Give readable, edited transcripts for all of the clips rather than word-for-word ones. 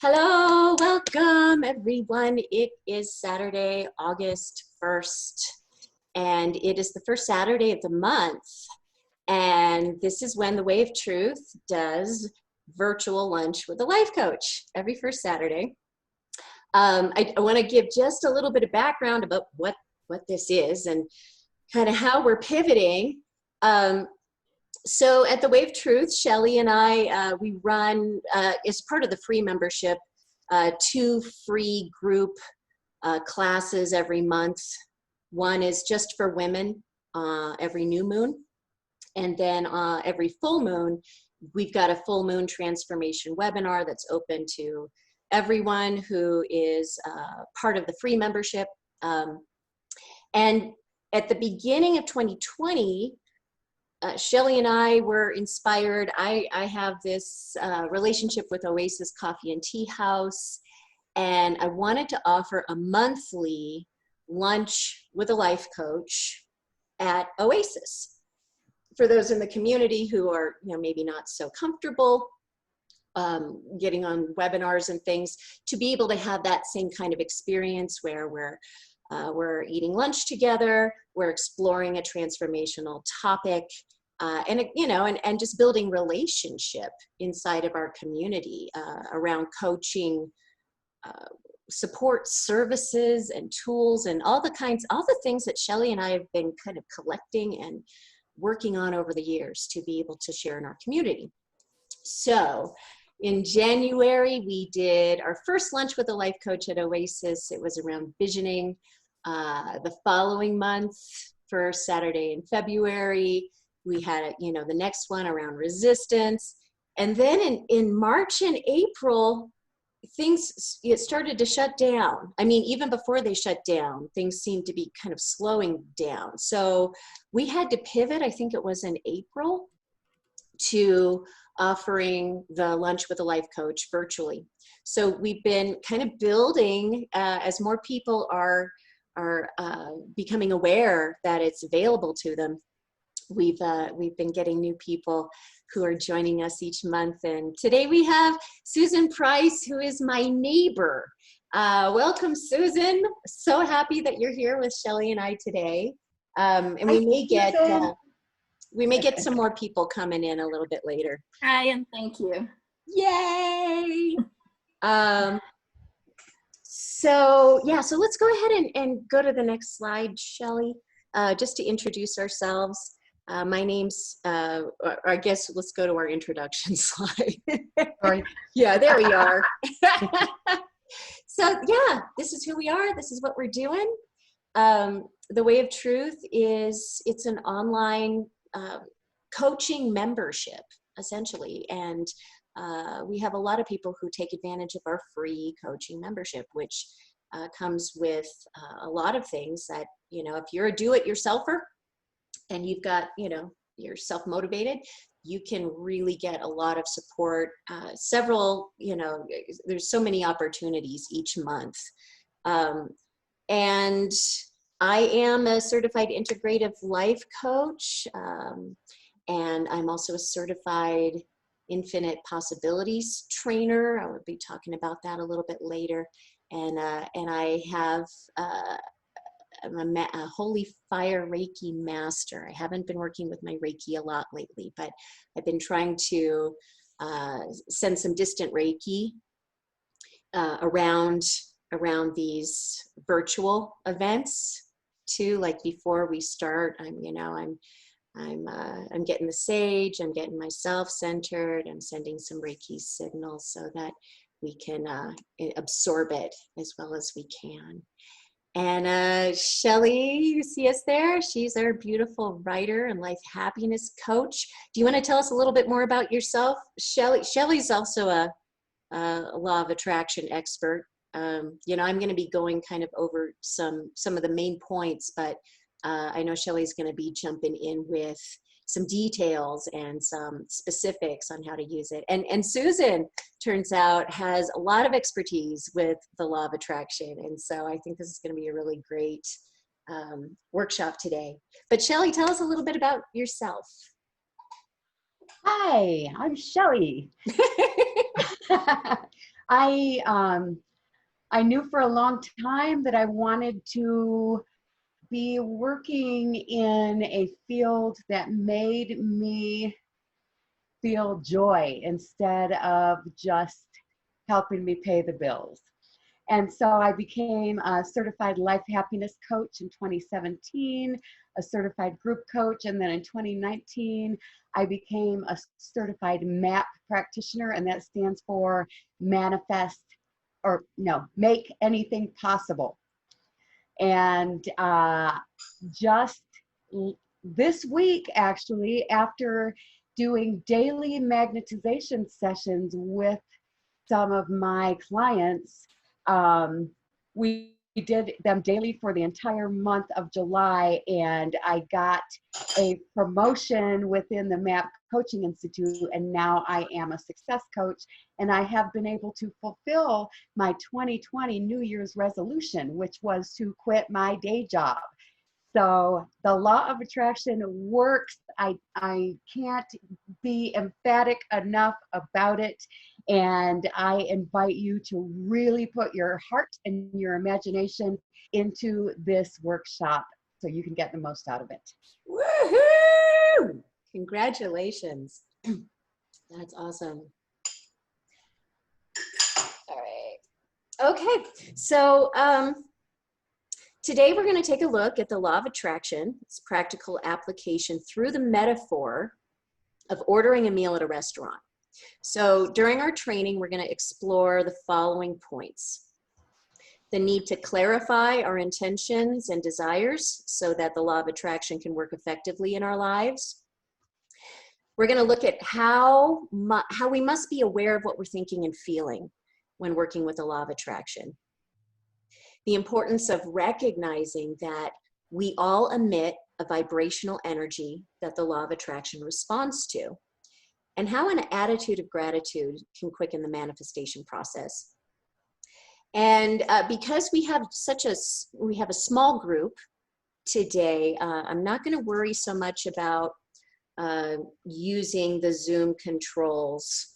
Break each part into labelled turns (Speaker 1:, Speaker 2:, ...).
Speaker 1: Hello, welcome everyone. It is Saturday, August 1st, and it is the first Saturday of the month. And this is when the Way of Truth does virtual lunch with a life coach every first Saturday. I want to give just a little bit of background about what this is and kind of how we're pivoting. So at the Way of Truth, Shelly and I, we run, as part of the free membership, 2 free group classes every month. One is just for women every new moon. And then every full moon, we've got a full moon transformation webinar that's open to everyone who is part of the free membership. And at the beginning of 2020, Shelly and I were inspired. I have this relationship with Oasis Coffee and Tea House, and I wanted to offer a monthly lunch with a life coach at Oasis. For those in the community who are, maybe not so comfortable getting on webinars and things, to be able to have that same kind of experience where we're eating lunch together, we're exploring a transformational topic, and just building relationship inside of our community around coaching, support services and tools and all the things that Shelly and I have been kind of collecting and working on over the years to be able to share in our community. So in January, we did our first lunch with a life coach at Oasis. It was around visioning. The following month, for Saturday in February, we had, the next one around resistance. And then in March and April, it started to shut down. I mean, even before they shut down, things seemed to be kind of slowing down. So we had to pivot, I think it was in April, to offering the lunch with a life coach virtually. So we've been kind of building as more people are becoming aware that it's available to them. We've been getting new people who are joining us each month, and today we have Susan Price, who is my neighbor. Welcome, Susan. So happy that you're here with Shelly and I today. And we may get some more people coming in a little bit later.
Speaker 2: Hi, and thank you.
Speaker 1: Yay! So let's go ahead and go to the next slide, Shelly, just to introduce ourselves. My name's, I guess let's go to our introduction slide.
Speaker 3: Sorry.
Speaker 1: Yeah, there we are. So this is who we are. This is what we're doing. The Way of Truth it's an online coaching membership, essentially. And we have a lot of people who take advantage of our free coaching membership, which comes with a lot of things that, if you're a do-it-yourselfer and you've got, you're self-motivated, you can really get a lot of support. There's so many opportunities each month. And I am a certified integrative life coach. And I'm also a certified infinite possibilities trainer. I will be talking about that a little bit later. And I have I'm a Holy Fire Reiki master. I haven't been working with my Reiki a lot lately, but I've been trying to send some distant Reiki around these virtual events too. Like before we start, I'm getting the sage, I'm getting myself centered, I'm sending some Reiki signals so that we can absorb it as well as we can. And Shelly, you see us there? She's our beautiful writer and life happiness coach. Do you want to tell us a little bit more about yourself, Shelly? Shelly's also a law of attraction expert. I'm going to be going kind of over some of the main points, but I know Shelly's going to be jumping in with some details and some specifics on how to use it. And Susan, turns out, has a lot of expertise with the law of attraction. And so I think this is going to be a really great workshop today. But Shelly, tell us a little bit about yourself.
Speaker 3: Hi, I'm Shelly.
Speaker 2: I knew for a long time that I wanted to be working in a field that made me feel joy instead of just helping me pay the bills. And so I became a certified life happiness coach in 2017, a certified group coach, and then in 2019, I became a certified MAP practitioner, and that stands for manifest, or no, make anything possible. And just this week, actually, after doing daily magnetization sessions with some of my clients, we did them daily for the entire month of July, and I got a promotion within the MAP Coaching Institute, and now I am a success coach, and I have been able to fulfill my 2020 New Year's resolution, which was to quit my day job. So the law of attraction works. I can't be emphatic enough about it. And I invite you to really put your heart and your imagination into this workshop so you can get the most out of it.
Speaker 1: Woohoo! Congratulations. That's awesome. All right. Okay. So, today we're going to take a look at the law of attraction, its practical application through the metaphor of ordering a meal at a restaurant. So during our training, we're going to explore the following points: the need to clarify our intentions and desires so that the law of attraction can work effectively in our lives. We're going to look at how we must be aware of what we're thinking and feeling when working with the law of attraction. The importance of recognizing that we all emit a vibrational energy that the law of attraction responds to, and how an attitude of gratitude can quicken the manifestation process. And because we have a small group today, I'm not going to worry so much about using the Zoom controls.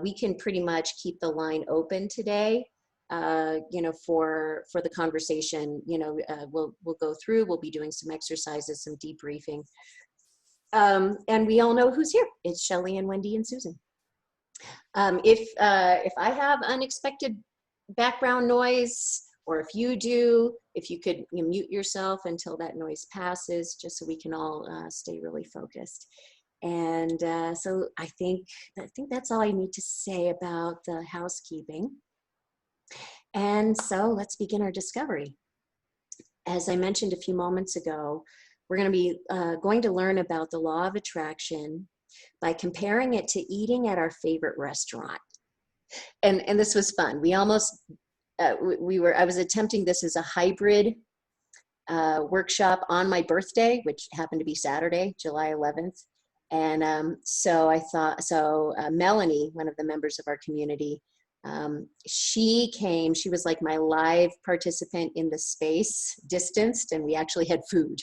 Speaker 1: We can pretty much keep the line open today. For the conversation, we'll go through, we'll be doing some exercises, some debriefing. And we all know who's here. It's Shelly and Wendy and Susan. If I have unexpected background noise, or if you do, if you could mute yourself until that noise passes, just so we can all stay really focused. And so I think that's all I need to say about the housekeeping. And so let's begin our discovery. As I mentioned a few moments ago, we're going to be going to learn about the law of attraction by comparing it to eating at our favorite restaurant. And this was fun. We almost, I was attempting this as a hybrid workshop on my birthday, which happened to be Saturday, July 11th. And so I thought, Melanie, one of the members of our community, she came. She was like my live participant in the space, distanced, and we actually had food.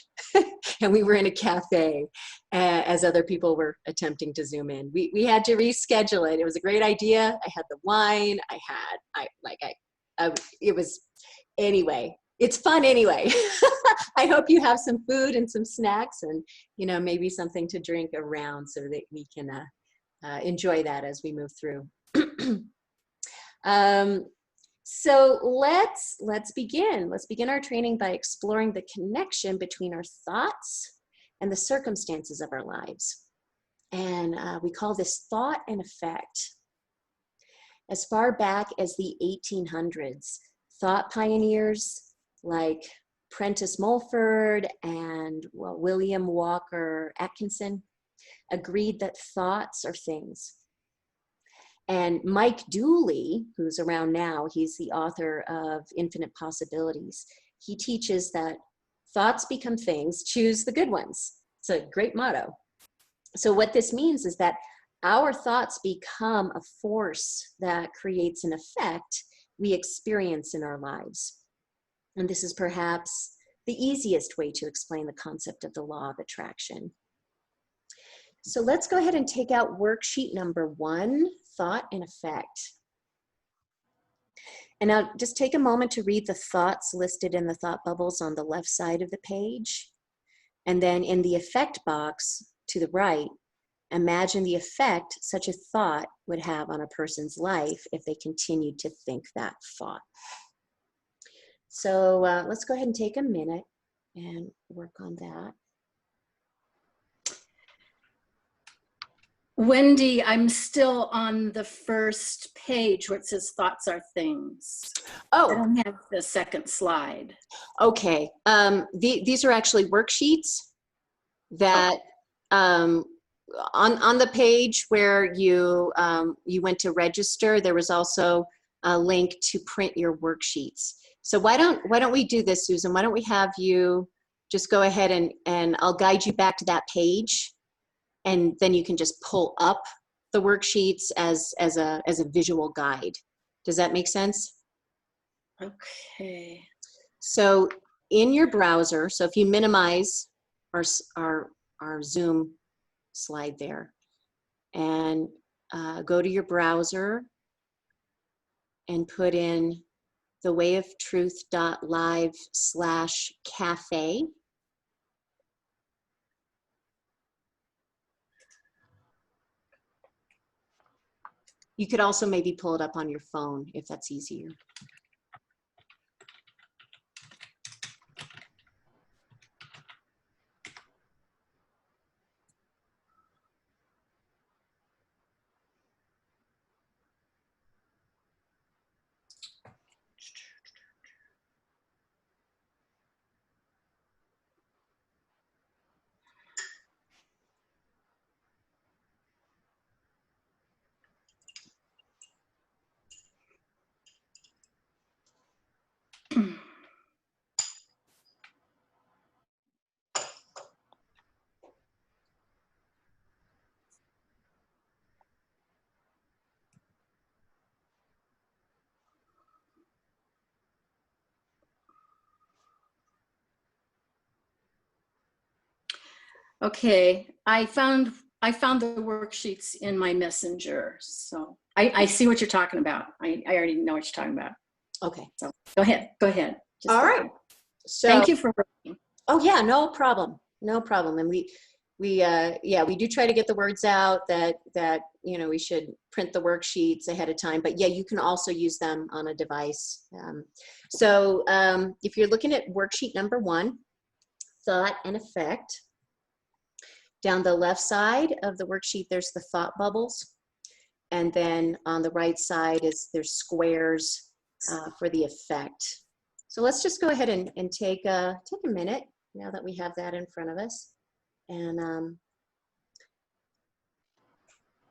Speaker 1: And we were in a cafe as other people were attempting to Zoom in. We had to reschedule it. It was a great idea. I had the wine. It was, anyway, it's fun anyway. I hope you have some food and some snacks and, maybe something to drink around so that we can enjoy that as we move through. So let's begin. Let's begin our training by exploring the connection between our thoughts and the circumstances of our lives. And we call this thought and effect. As far back as the 1800s, thought pioneers like Prentice Mulford and William Walker Atkinson agreed that thoughts are things. And Mike Dooley, who's around now, he's the author of Infinite Possibilities. He teaches that thoughts become things, choose the good ones. It's a great motto. So what this means is that our thoughts become a force that creates an effect we experience in our lives. And this is perhaps the easiest way to explain the concept of the law of attraction. So let's go ahead and take out worksheet number 1, thought and effect. And now just take a moment to read the thoughts listed in the thought bubbles on the left side of the page. And then in the effect box to the right, imagine the effect such a thought would have on a person's life if they continued to think that thought. So let's go ahead and take a minute and work on that.
Speaker 3: Wendy, I'm still on the first page where it says thoughts are things. I
Speaker 1: Oh,
Speaker 3: don't have the second slide.
Speaker 1: okay. These are actually worksheets that on the page where you you went to register, there was also a link to print your worksheets. So why don't we do this, Susan? Why don't we have you just go ahead and I'll guide you back to that page, and then you can just pull up the worksheets as a visual guide. Does that make sense?
Speaker 3: Okay.
Speaker 1: So in your browser, so if you minimize our Zoom slide there and go to your browser and put in thewayoftruth.live/cafe. You could also maybe pull it up on your phone if that's easier.
Speaker 3: Okay, I found the worksheets in my messenger. So I see what you're talking about. I already know what you're talking about.
Speaker 1: Okay.
Speaker 3: So go ahead. Just
Speaker 1: All
Speaker 3: go
Speaker 1: right.
Speaker 3: ahead.
Speaker 1: So
Speaker 3: Thank you for working.
Speaker 1: oh yeah, no problem. No problem. And we do try to get the words out that you know we should print the worksheets ahead of time. But yeah, you can also use them on a device. If you're looking at worksheet number 1, thought and effect, down the left side of the worksheet there's the thought bubbles, and then on the right side there's squares for the effect. So let's just go ahead and take a minute now that we have that in front of us, and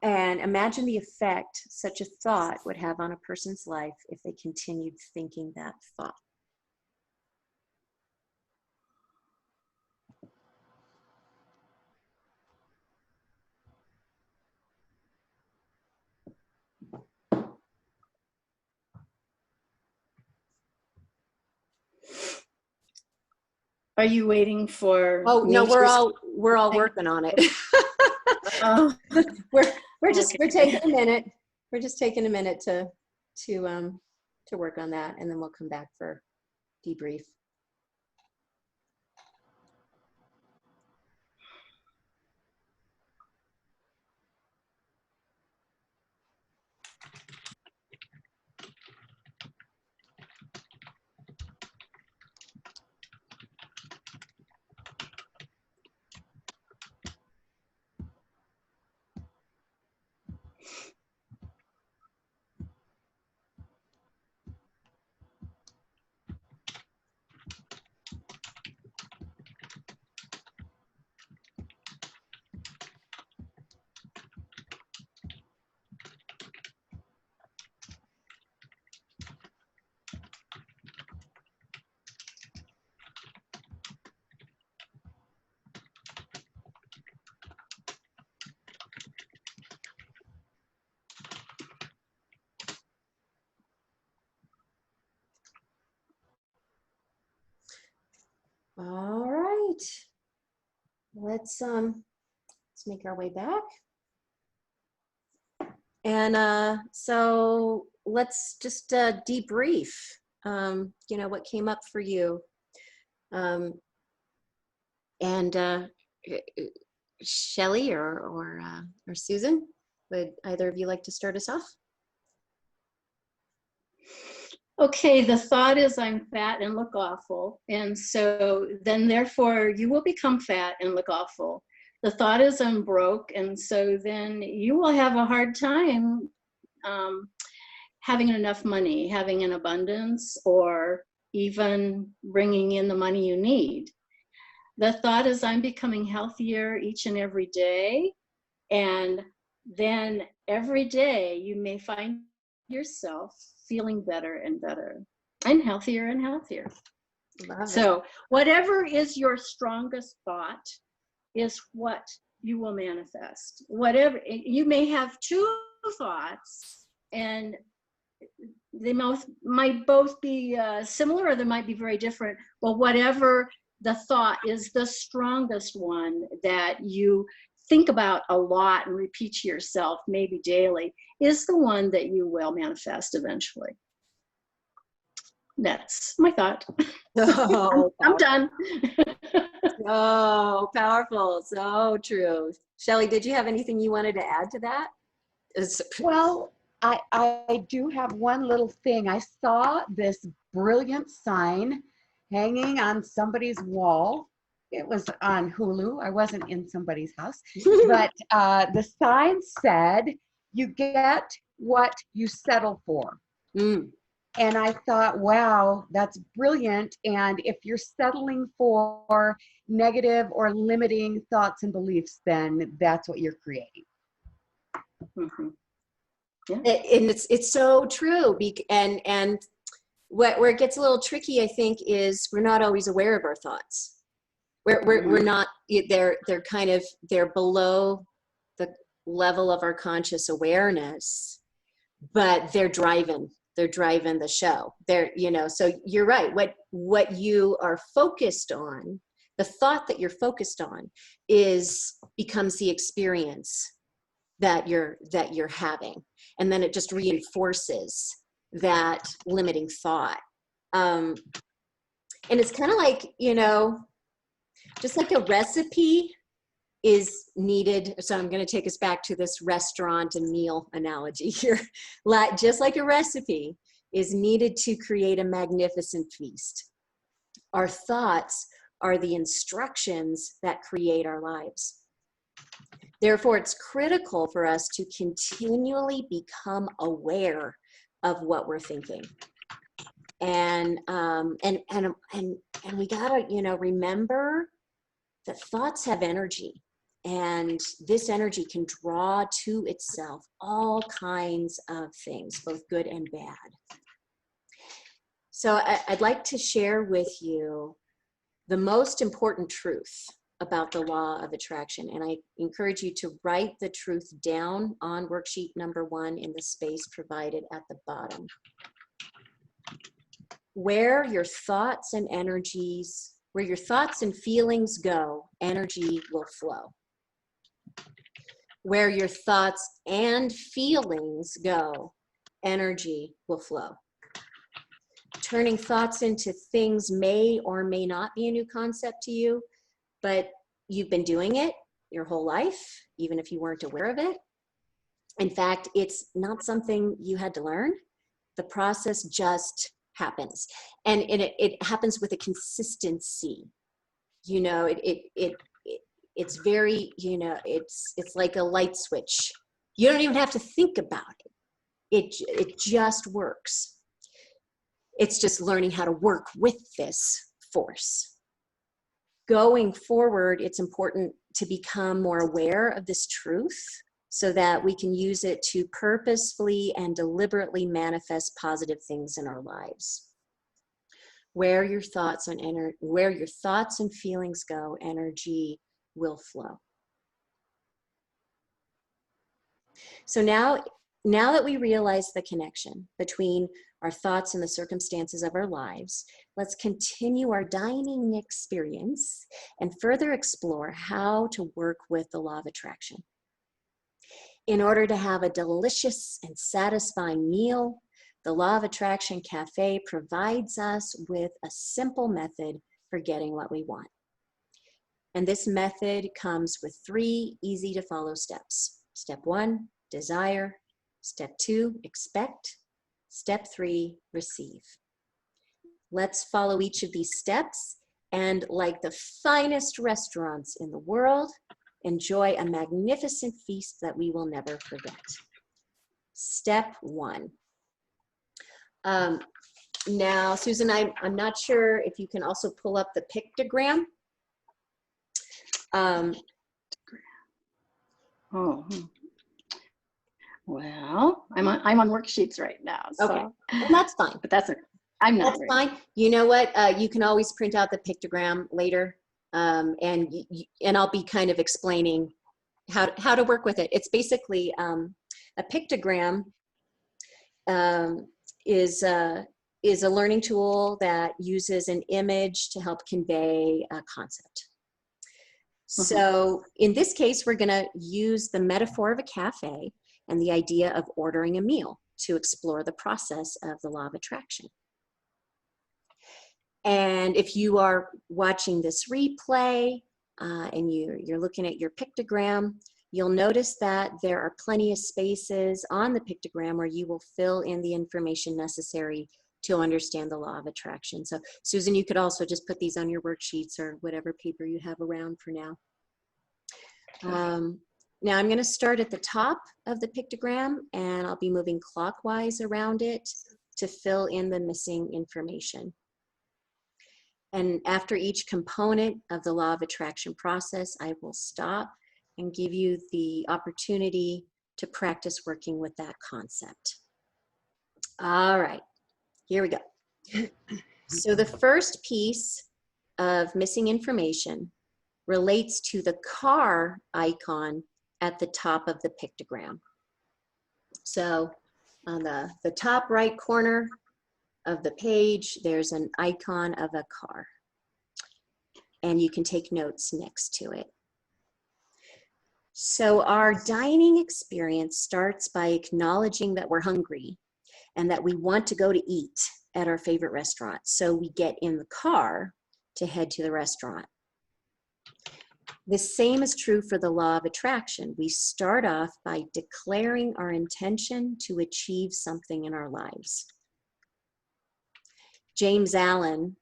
Speaker 1: imagine the effect such a thought would have on a person's life if they continued thinking that thought.
Speaker 3: Are you waiting for?
Speaker 1: Oh no,
Speaker 3: me
Speaker 1: we're
Speaker 3: to-
Speaker 1: all working on it.
Speaker 3: Oh,
Speaker 1: we're just
Speaker 3: okay.
Speaker 1: we're taking a minute. We're just taking a minute to work on that, and then we'll come back for debrief. All right, let's make our way back. And so let's just debrief, you know, what came up for you. And Shelley or Susan, would either of you like to start us off?
Speaker 3: Okay, the thought is I'm fat and look awful. And so then therefore you will become fat and look awful. The thought is I'm broke. And so then you will have a hard time having enough money, having an abundance, or even bringing in the money you need. The thought is I'm becoming healthier each and every day. And then every day you may find yourself feeling better and better and healthier and healthier. So whatever is your strongest thought is what you will manifest. Whatever, you may have two thoughts and they might both be similar, or they might be very different, but whatever the thought is the strongest one that you think about a lot and repeat to yourself, maybe daily, is the one that you will manifest eventually. That's my thought.
Speaker 1: Oh,
Speaker 3: I'm done.
Speaker 1: so powerful, so true. Shelley, did you have anything you wanted to add to that?
Speaker 2: Well, I do have one little thing. I saw this brilliant sign hanging on somebody's wall. It was on Hulu. I wasn't in somebody's house, but the sign said, "You get what you settle for."
Speaker 1: Mm.
Speaker 2: And I thought, wow, that's brilliant. And if you're settling for negative or limiting thoughts and beliefs, then that's what you're creating.
Speaker 3: Mm-hmm. Yeah.
Speaker 1: And it's so true. And where it gets a little tricky, I think, is we're not always aware of our thoughts. We're not, they're below the level of our conscious awareness, but they're driving the show. So you're right. What you are focused on, the thought that you're focused on becomes the experience that you're having. And then it just reinforces that limiting thought. And it's kind of like, just like a recipe is needed. So I'm going to take us back to this restaurant and meal analogy here. Just like a recipe is needed to create a magnificent feast, our thoughts are the instructions that create our lives. Therefore, it's critical for us to continually become aware of what we're thinking. And we gotta, remember that thoughts have energy, and this energy can draw to itself all kinds of things, both good and bad. So I'd like to share with you the most important truth about the law of attraction. And I encourage you to write the truth down on worksheet number 1 in the space provided at the bottom. Where your thoughts and feelings go, energy will flow. Where your thoughts and feelings go, energy will flow. Turning thoughts into things may or may not be a new concept to you, but you've been doing it your whole life, even if you weren't aware of it. In fact, it's not something you had to learn. The process just happens. And it happens with a consistency. It's very, it's like a light switch. You don't even have to think about it. It just works. It's just learning how to work with this force. Going forward, it's important to become more aware of this truth so that we can use it to purposefully and deliberately manifest positive things in our lives. Where your thoughts and feelings go, energy will flow. So now that we realize the connection between our thoughts and the circumstances of our lives, let's continue our dining experience and further explore how to work with the law of attraction. In order to have a delicious and satisfying meal, the Law of Attraction Cafe provides us with a simple method for getting what we want. And this method comes with 3 easy to follow steps. Step 1, desire. Step 2, expect. Step 3, receive. Let's follow each of these steps and, like the finest restaurants in the world, enjoy a magnificent feast that we will never forget. Step 1. Now, Susan, I'm not sure if you can also pull up the pictogram.
Speaker 3: Oh, well, I'm on worksheets right now. So.
Speaker 1: Okay, well, that's fine.
Speaker 3: But that's it. I'm not.
Speaker 1: That's fine. You know what? You can always print out the pictogram later, and I'll be kind of explaining how to work with it. It's basically a pictogram is a learning tool that uses an image to help convey a concept. So in this case, we're going to use the metaphor of a cafe and the idea of ordering a meal to explore the process of the law of attraction. And if you are watching this replay and you're looking at your pictogram, you'll notice that there are plenty of spaces on the pictogram where you will fill in the information necessary to understand the law of attraction. So Susan, you could also just put these on your worksheets or whatever paper you have around for now. Now I'm going to start at the top of the pictogram and I'll be moving clockwise around it to fill in the missing information. And after each component of the law of attraction process, I will stop and give you the opportunity to practice working with that concept. All right, here we go. So the first piece of missing information relates to the car icon at the top of the pictogram. So on the top right corner of the page, there's an icon of a car. And you can take notes next to it. So our dining experience starts by acknowledging that we're hungry and that we want to go to eat at our favorite restaurant. So we get in the car to head to the restaurant. The same is true for the law of attraction. We start off by declaring our intention to achieve something in our lives. James Allen,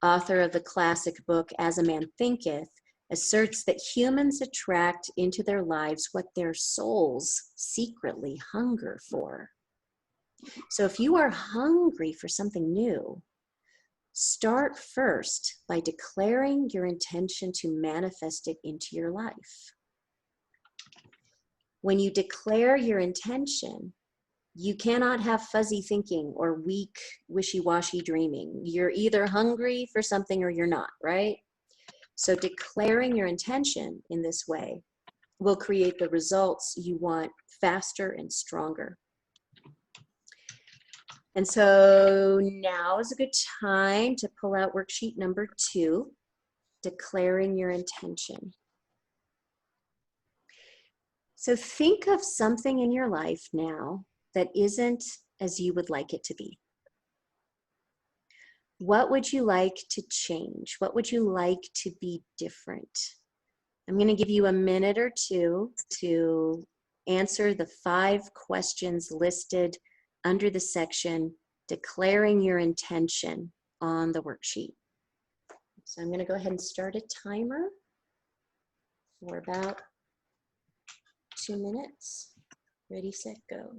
Speaker 1: author of the classic book As a Man Thinketh, asserts that humans attract into their lives what their souls secretly hunger for. So if you are hungry for something new, start first by declaring your intention to manifest it into your life. When you declare your intention, you cannot have fuzzy thinking or weak, wishy-washy dreaming. You're either hungry for something or you're not, right? So declaring your intention in this way will create the results you want faster and stronger. And so now is a good time to pull out worksheet number 2, declaring your intention. So think of something in your life now that isn't as you would like it to be. What would you like to change? What would you like to be different? I'm going to give you a minute or two to answer the 5 questions listed under the section declaring your intention on the worksheet. So I'm going to go ahead and start a timer for about 2 minutes. Ready, set, go.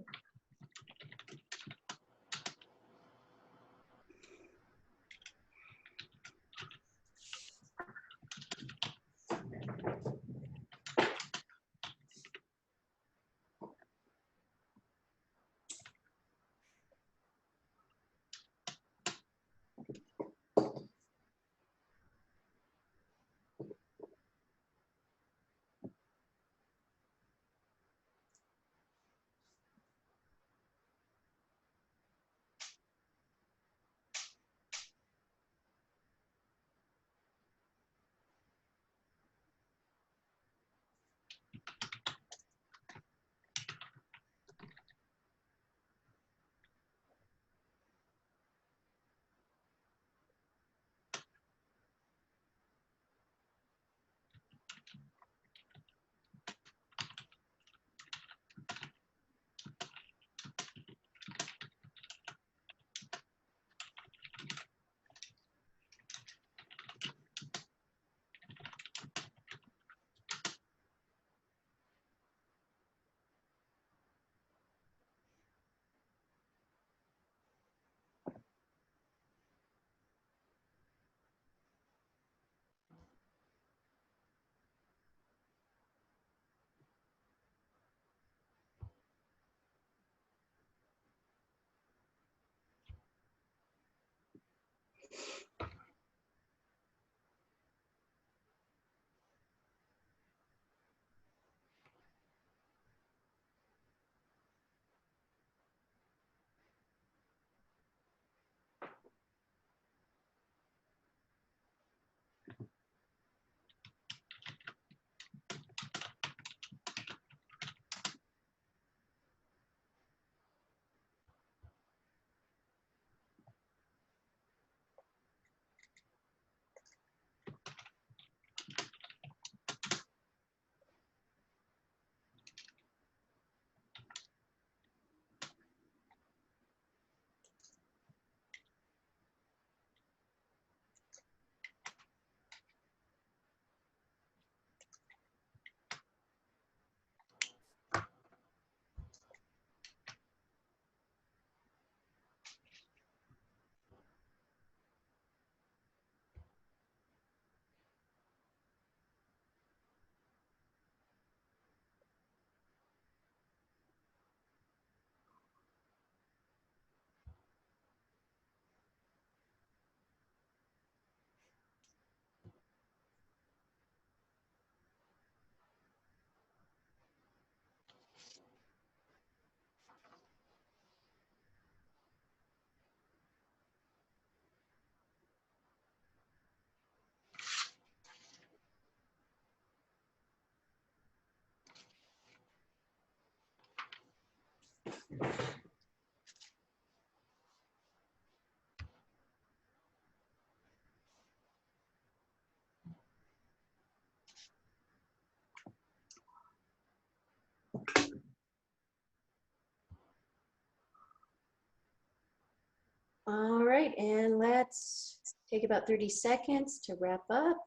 Speaker 1: All right, and let's take about 30 seconds to wrap up.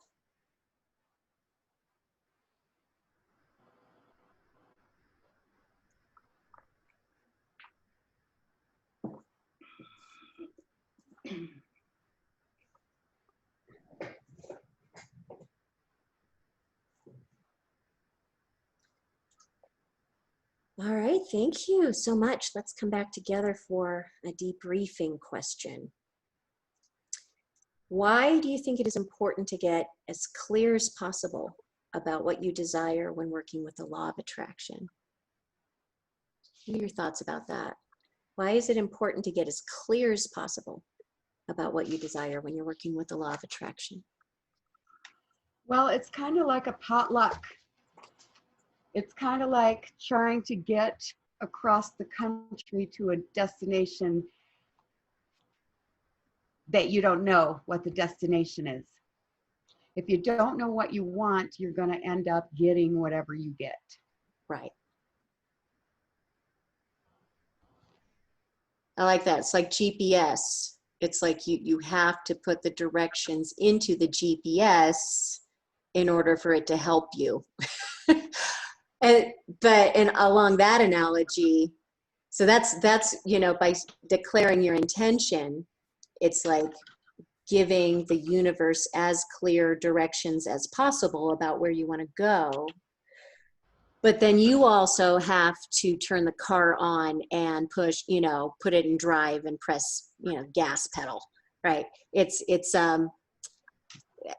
Speaker 1: All right, thank you so much. Let's come back together for a debriefing question. Why do you think it is important to get as clear as possible about what you desire when working with the law of attraction? What are your thoughts about that? Why is it important to get as clear as possible about what you desire when you're working with the law of attraction?
Speaker 2: Well, it's kind of like a potluck. It's kind of like trying to get across the country to a destination that you don't know what the destination is. If you don't know what you want, you're going to end up getting whatever you get.
Speaker 1: Right. I like that. It's like GPS. It's like you have to put the directions into the GPS in order for it to help you. And along that analogy, so that's you know, by declaring your intention, it's like giving the universe as clear directions as possible about where you want to go. But then you also have to turn the car on and push, you know, put it in drive and press, you know, gas pedal, right?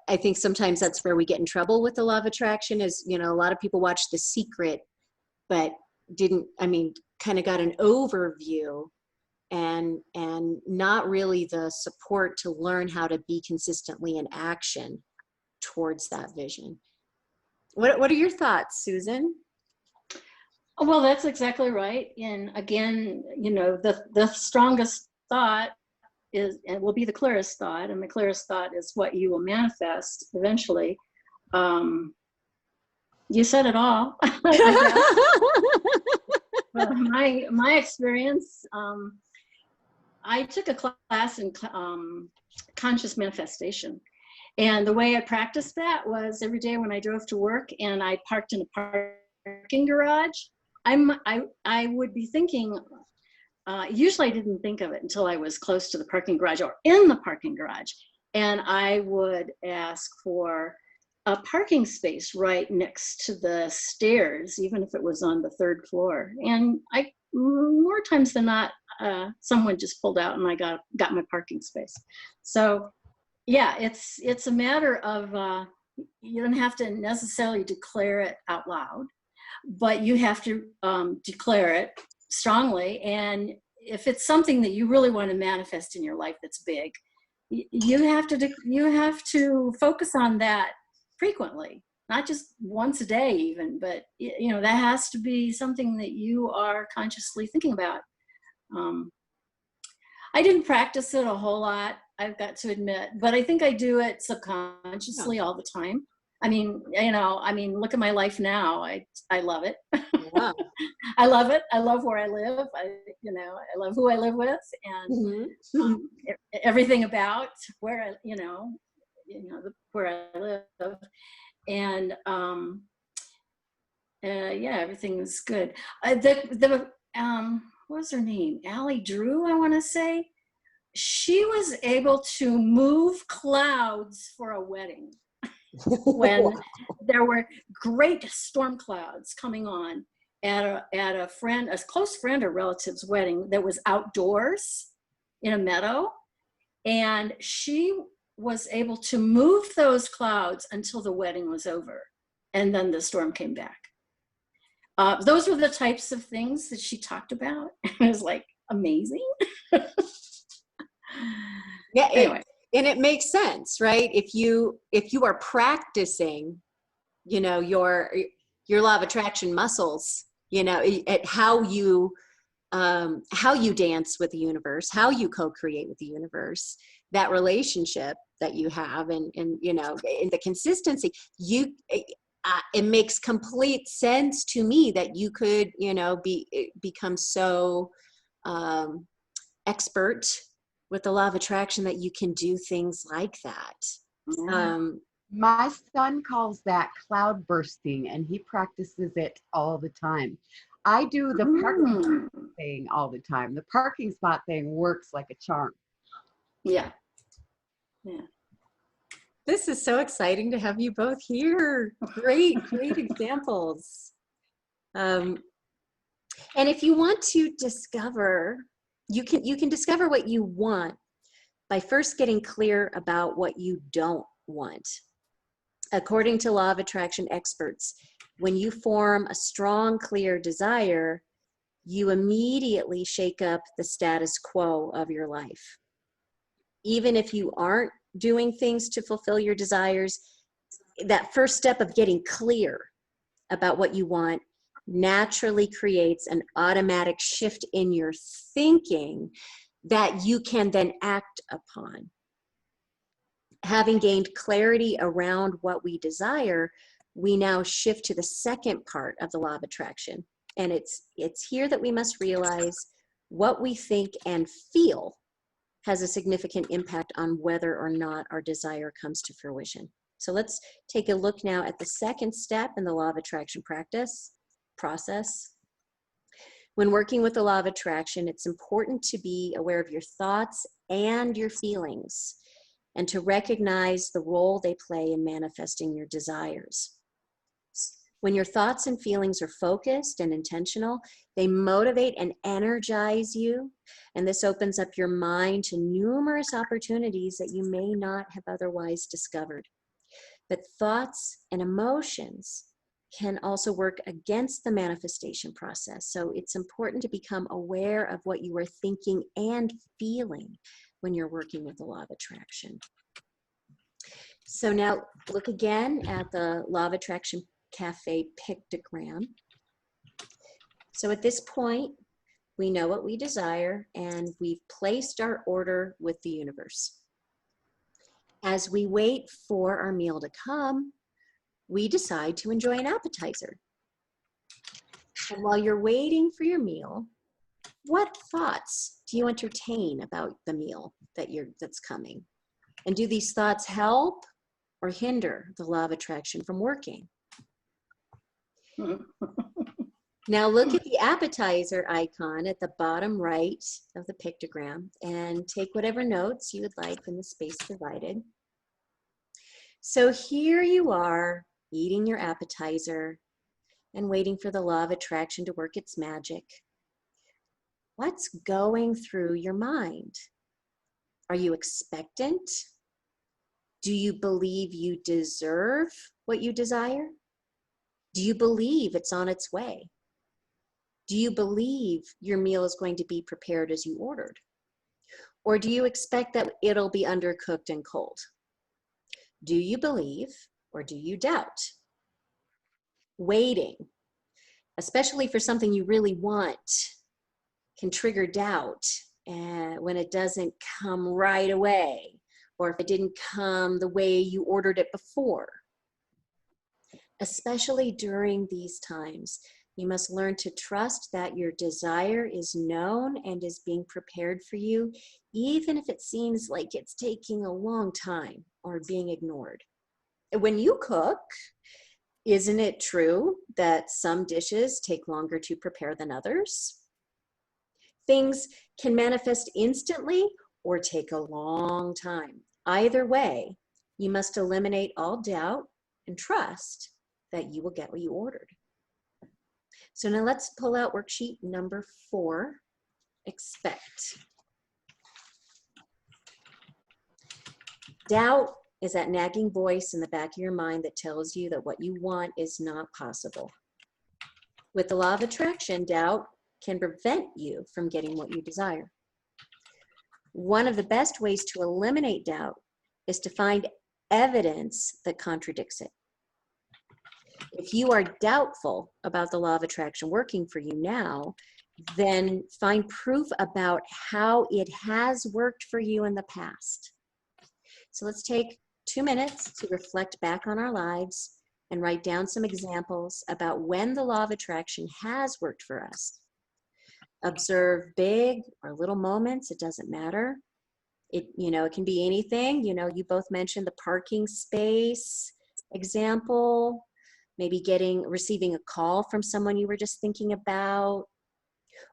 Speaker 1: I think sometimes that's where we get in trouble with the law of attraction is, you know, a lot of people watch The Secret, but kind of got an overview and not really the support to learn how to be consistently in action towards that vision. What are your thoughts, Susan?
Speaker 3: Well, that's exactly right. And again, you know, the strongest thought is, and will be the clearest thought, and the clearest thought is what you will manifest eventually. You said it all. My experience, I took a class in conscious manifestation. And the way I practiced that was every day when I drove to work and I parked in a parking garage, I would be thinking, usually I didn't think of it until I was close to the parking garage or in the parking garage. And I would ask for a parking space right next to the stairs, even if it was on the third floor. And more times than not, someone just pulled out and I got my parking space. So yeah, it's a matter of, you don't have to necessarily declare it out loud, but you have to declare it strongly. And if it's something that you really want to manifest in your life that's big, you have to focus on that frequently, not just once a day even, but you know, that has to be something that you are consciously thinking about. I didn't practice it a whole lot, I've got to admit, but I think I do it subconsciously all the time. I mean, you know, look at my life now. I love it.
Speaker 1: Wow.
Speaker 3: I love it. I love where I live. I love who I live with, and everything about where where I live, and yeah, everything is good. What was her name? Allie Drew, I want to say. She was able to move clouds for a wedding when there were great storm clouds coming on at a close friend or relative's wedding that was outdoors in a meadow, and she was able to move those clouds until the wedding was over, and then the storm came back. Those were the types of things that she talked about. It was like amazing.
Speaker 1: Yeah,
Speaker 3: anyway.
Speaker 1: And it makes sense, right? If you are practicing, you know, your law of attraction muscles, you know, at how you how you dance with the universe, how you co-create with the universe, that relationship that you have, and you know, in the consistency, it makes complete sense to me that you could, you know, become so expert with the law of attraction that you can do things like that.
Speaker 2: My son calls that cloud bursting, and he practices it all the time. I do the parking thing all the time. The parking spot thing works like a charm.
Speaker 3: Yeah. Yeah.
Speaker 1: This is so exciting to have you both here. Great examples. And if you want to discover, you can discover what you want by first getting clear about what you don't want. According to law of attraction experts, when you form a strong, clear desire, you immediately shake up the status quo of your life. Even if you aren't doing things to fulfill your desires, that first step of getting clear about what you want naturally creates an automatic shift in your thinking that you can then act upon. Having gained clarity around what we desire, we now shift to the second part of the law of attraction. And it's here that we must realize what we think and feel has a significant impact on whether or not our desire comes to fruition. So let's take a look now at the second step in the law of attraction process. When working with the law of attraction, it's important to be aware of your thoughts and your feelings, and to recognize the role they play in manifesting your desires. When your thoughts and feelings are focused and intentional, they motivate and energize you, and this opens up your mind to numerous opportunities that you may not have otherwise discovered. But thoughts and emotions can also work against the manifestation process, so it's important to become aware of what you are thinking and feeling when you're working with the law of attraction. So now look again at the Law of Attraction Cafe pictogram. So at this point, we know what we desire and we've placed our order with the universe. As we wait for our meal to come, we decide to enjoy an appetizer. And while you're waiting for your meal, what thoughts do you entertain about the meal that's coming? And do these thoughts help or hinder the law of attraction from working? Now look at the appetizer icon at the bottom right of the pictogram and take whatever notes you would like in the space provided. So here you are eating your appetizer and waiting for the law of attraction to work its magic. What's going through your mind? Are you expectant? Do you believe you deserve what you desire? Do you believe it's on its way? Do you believe your meal is going to be prepared as you ordered? Or do you expect that it'll be undercooked and cold? Do you believe or do you doubt? Waiting, especially for something you really want, can trigger doubt when it doesn't come right away, or if it didn't come the way you ordered it before. Especially during these times, you must learn to trust that your desire is known and is being prepared for you, even if it seems like it's taking a long time or being ignored. When you cook, isn't it true that some dishes take longer to prepare than others? Things can manifest instantly or take a long time. Either way, you must eliminate all doubt and trust that you will get what you ordered. So now let's pull out worksheet number 4, expect. Doubt is that nagging voice in the back of your mind that tells you that what you want is not possible. With the law of attraction, doubt can prevent you from getting what you desire. One of the best ways to eliminate doubt is to find evidence that contradicts it. If you are doubtful about the law of attraction working for you now, then find proof about how it has worked for you in the past. So let's take 2 minutes to reflect back on our lives and write down some examples about when the law of attraction has worked for us. Observe big or little moments, it doesn't matter. It can be anything. You both mentioned the parking space example, maybe receiving a call from someone you were just thinking about,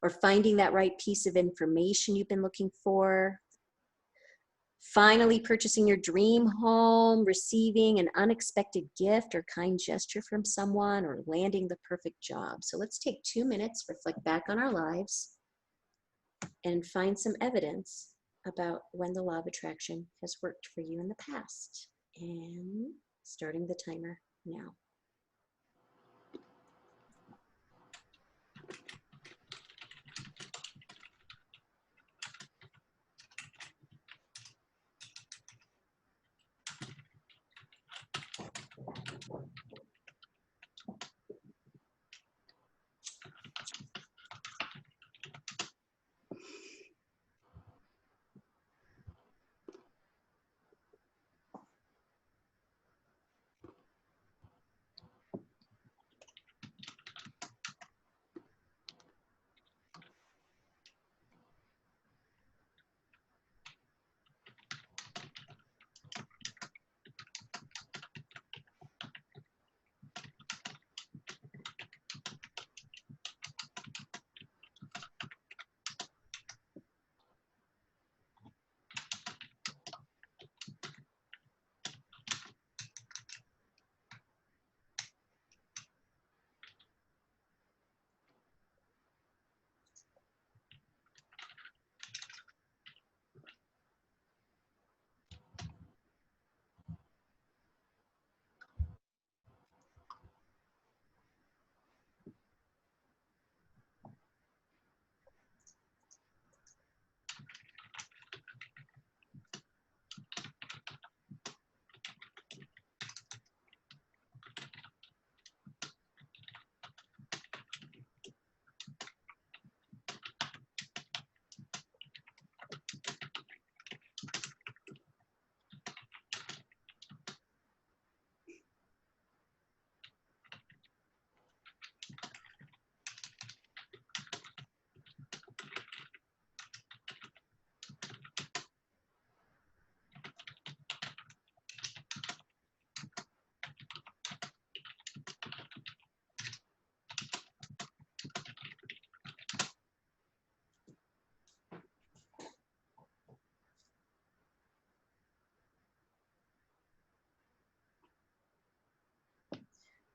Speaker 1: or finding that right piece of information you've been looking for. Finally, purchasing your dream home, receiving an unexpected gift or kind gesture from someone, or landing the perfect job. So let's take 2 minutes, reflect back on our lives, and find some evidence about when the law of attraction has worked for you in the past. And starting the timer now.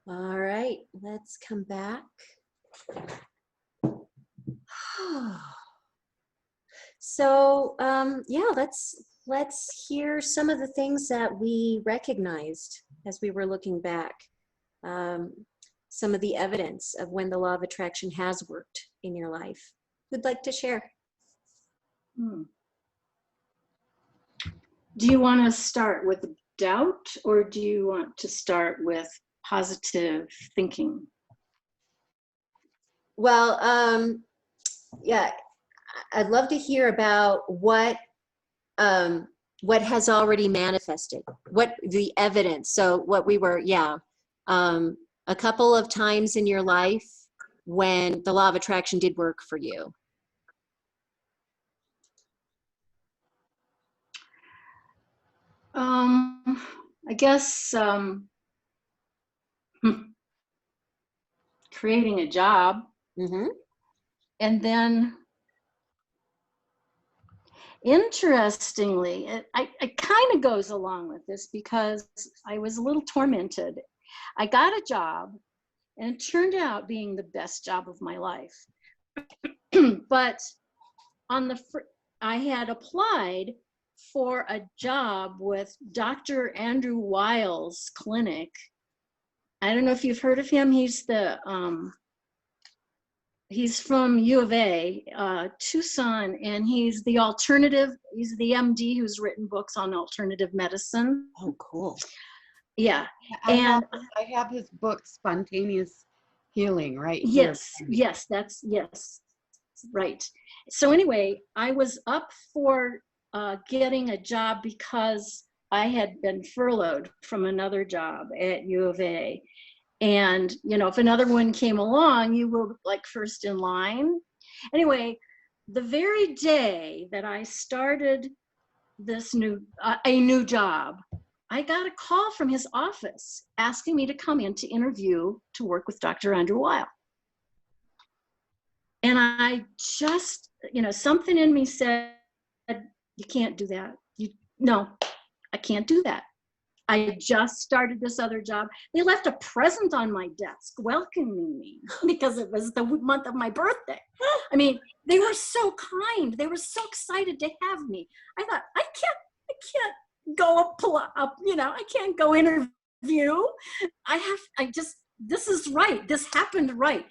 Speaker 1: All right, let's come back. So yeah, let's hear some of the things that we recognized as we were looking back. Some of the evidence of when the law of attraction has worked in your life. Who'd like to share?
Speaker 3: Do you want to start with doubt, or do you want to start with positive thinking?
Speaker 1: Well, yeah, I'd love to hear about what has already manifested, what the evidence. So what we were, a couple of times in your life when the law of attraction did work for you.
Speaker 3: I guess creating a job.
Speaker 1: Mm-hmm.
Speaker 3: And then, interestingly, it kind of goes along with this because I was a little tormented. I got a job, and it turned out being the best job of my life. But I had applied for a job with Dr. Andrew Weil's clinic. I don't know if you've heard of him. He's from U of A, Tucson, and he's the MD who's written books on alternative medicine.
Speaker 1: Oh, cool.
Speaker 3: Yeah.
Speaker 2: I have his book, Spontaneous Healing, right here.
Speaker 3: Yes, yes. right. So anyway, I was up for getting a job because I had been furloughed from another job at U of A. And, you know, if another one came along, you were like first in line. Anyway, the very day that I started this a new job, I got a call from his office asking me to come in to interview to work with Dr. Andrew Weil. And I just, you know, something in me said, you can't do that. No, I can't do that. I just started this other job. They left a present on my desk welcoming me because it was the month of my birthday. I mean, they were so kind. They were so excited to have me. I thought, I can't go up, you know, I can't go interview. This is right. This happened right.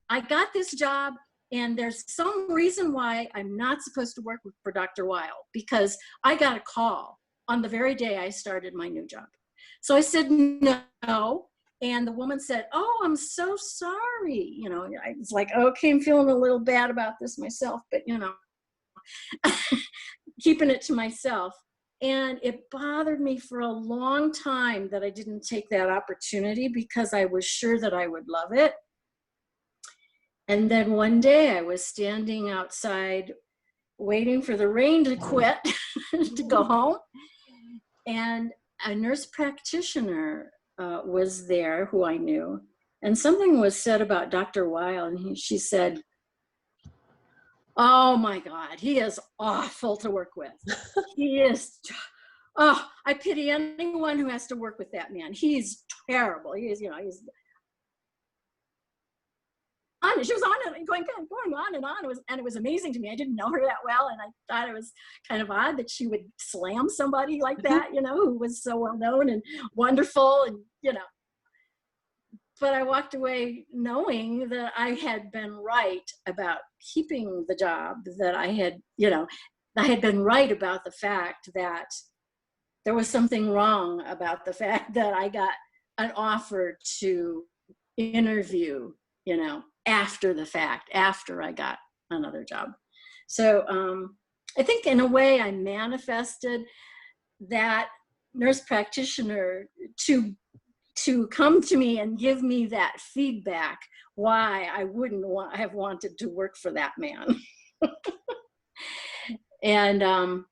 Speaker 3: I got this job, and there's some reason why I'm not supposed to work for Dr. Weil, because I got a call on the very day I started my new job. So I said no, and the woman said, oh, I'm so sorry. You know, I was like, okay, I'm feeling a little bad about this myself, but you know, keeping it to myself. And it bothered me for a long time that I didn't take that opportunity because I was sure that I would love it. And then one day I was standing outside waiting for the rain to quit to go home. And a nurse practitioner was there who I knew. And something was said about Dr. Weil, and she said, oh my God, he is awful to work with. He is, oh, I pity anyone who has to work with that man. He's terrible. He is, you know, he's on. She was on and going on and on. It was amazing to me. I didn't know her that well, and I thought it was kind of odd that she would slam somebody like that, you know, who was so well known and wonderful, and you know. But I walked away knowing that I had been right about keeping the job, that I had, you know, I had been right about the fact that there was something wrong about the fact that I got an offer to interview, you know, after the fact, after I got another job. So I think in a way I manifested that nurse practitioner to come to me and give me that feedback why I wouldn't have wanted to work for that man. And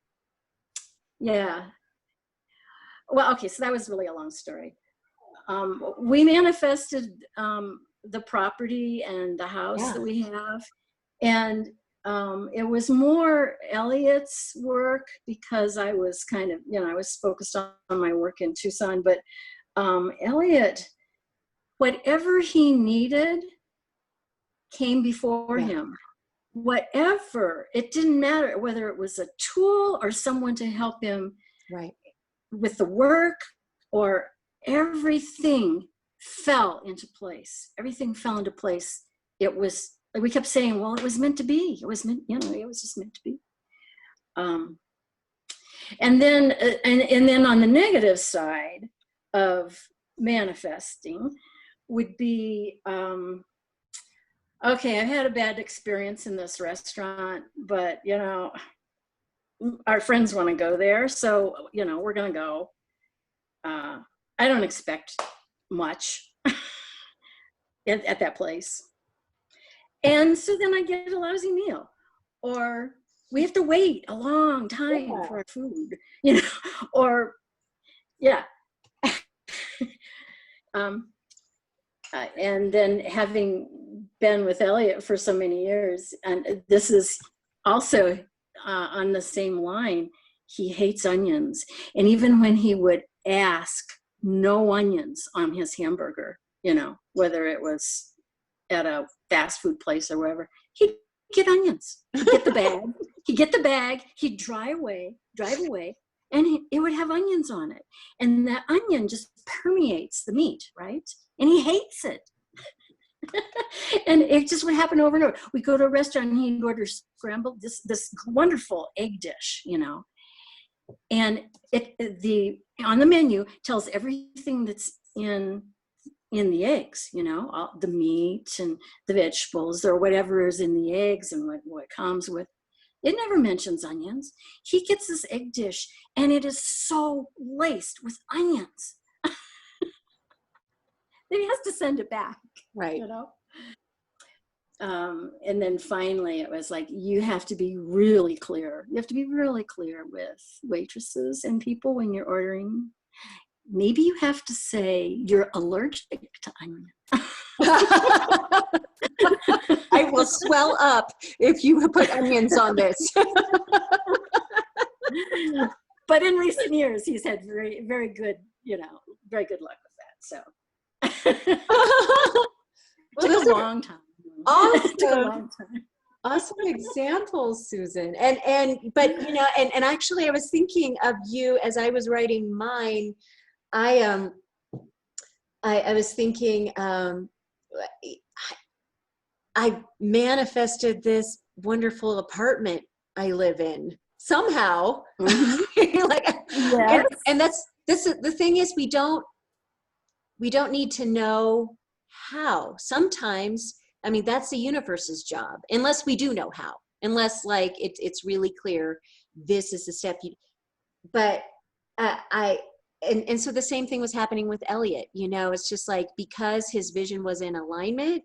Speaker 3: yeah, well, okay, so that was really a long story. We manifested the property and the house that we have, and it was more Elliot's work because I was kind of, you know, I was focused on my work in Tucson, but Elliot, whatever he needed came before him. Whatever, it didn't matter whether it was a tool or someone to help him with the work, or everything fell into place. Everything fell into place. It was, we kept saying, well, it was meant to be. It was meant, you know, it was just meant to be. And then on the negative side of manifesting would be, okay, I had a bad experience in this restaurant, but you know, our friends want to go there, so you know, we're gonna go. I don't expect much at that place, and so then I get a lousy meal, or we have to wait a long time for our food, you know, or yeah. And then having been with Elliot for so many years, and this is also on the same line, he hates onions. And even when he would ask no onions on his hamburger, you know, whether it was at a fast food place or wherever, he'd get onions. He'd get the bag. He'd get the bag. He'd drive away, and it would have onions on it. And that onion just permeates the meat, right? And he hates it. And it just would happen over and over. We go to a restaurant and he'd order scrambled, this wonderful egg dish, you know. And on the menu tells everything that's in in the eggs, you know, all the meat and the vegetables or whatever is in the eggs and what comes with. It never mentions onions. He gets this egg dish and it is so laced with onions that he has to send it back,
Speaker 1: Right.
Speaker 3: you know? And then finally it was like, you have to be really clear. You have to be really clear with waitresses and people when you're ordering. Maybe you have to say you're allergic to onion.
Speaker 1: I will swell up if you put onions on this.
Speaker 3: But in recent years, he's had very, very good, you know, very good luck with that. So it took a long time. It took a long time.
Speaker 1: Awesome examples, Susan. But you know, and actually I was thinking of you as I was writing mine. I was thinking, I manifested this wonderful apartment I live in somehow.
Speaker 3: Mm-hmm.
Speaker 1: Like,
Speaker 3: Yes.
Speaker 1: and that's the thing is we don't need to know how. Sometimes, I mean, that's the universe's job, unless we do know how, unless like it's really clear this is the step you. But and so the same thing was happening with Elliot. You know, it's just like, because his vision was in alignment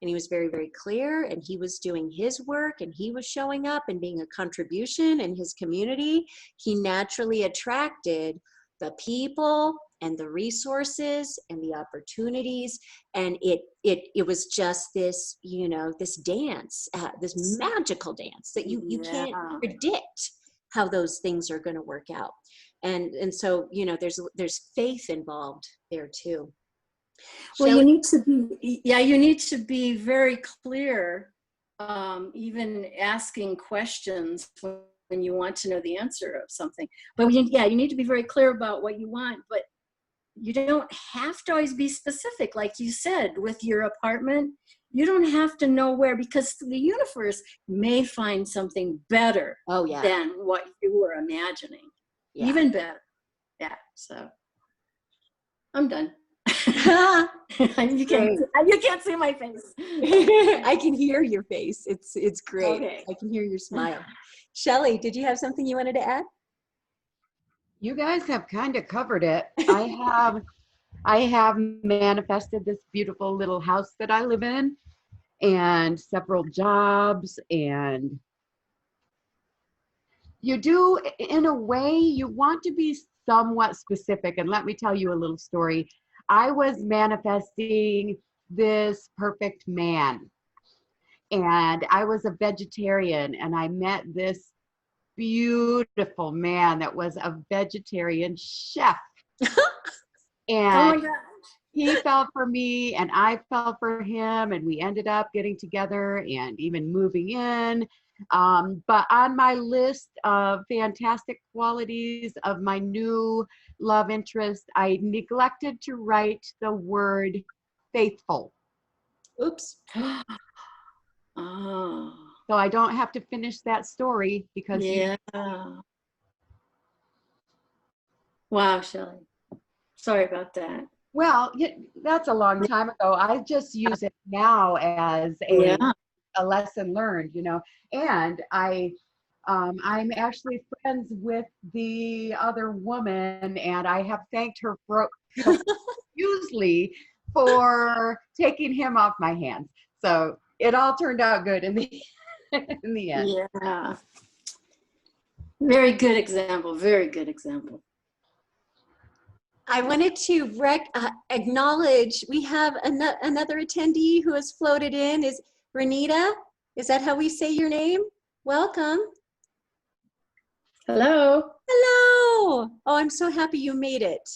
Speaker 1: and he was very, very clear and he was doing his work and he was showing up and being a contribution in his community, he naturally attracted the people and the resources and the opportunities. And it was just this, you know, this dance, this magical dance that you can't predict how those things are going to work out. And so, you know, there's faith involved there too.
Speaker 3: Well,
Speaker 1: Shelley?
Speaker 3: you need to be very clear, even asking questions when you want to know the answer of something. But you need to be very clear about what you want, but you don't have to always be specific. Like you said, with your apartment, you don't have to know where, because the universe may find something better than what you were imagining. Yeah. Even better. Yeah. So I'm done. You can't see my face.
Speaker 1: I can hear your face. It's great.
Speaker 3: Okay.
Speaker 1: I can hear your smile. Shelley, did you have something you wanted to add?
Speaker 2: You guys have kind of covered it. I have manifested this beautiful little house that I live in, and several jobs, and you do, in a way, you want to be somewhat specific. And let me tell you a little story. I was manifesting this perfect man, and I was a vegetarian, and I met this beautiful man that was a vegetarian chef. And
Speaker 3: oh my gosh.
Speaker 2: He fell for me and I fell for him, and we ended up getting together and even moving in. But on my list of fantastic qualities of my new love interest, I neglected to write the word faithful.
Speaker 1: Oops.
Speaker 3: Oh.
Speaker 2: So I don't have to finish that story because
Speaker 3: Wow, Shelley. Sorry about that.
Speaker 2: Well, that's a long time ago. I just use it now as a lesson learned, you know. And I'm actually friends with the other woman, and I have thanked her profusely for taking him off my hands. So it all turned out good in the end.
Speaker 3: Yeah. Very good example. Very good example.
Speaker 1: I wanted to acknowledge we have another attendee who has floated in. Is Renita? Is that how we say your name? Welcome.
Speaker 3: Hello.
Speaker 1: Hello. Oh, I'm so happy you made it.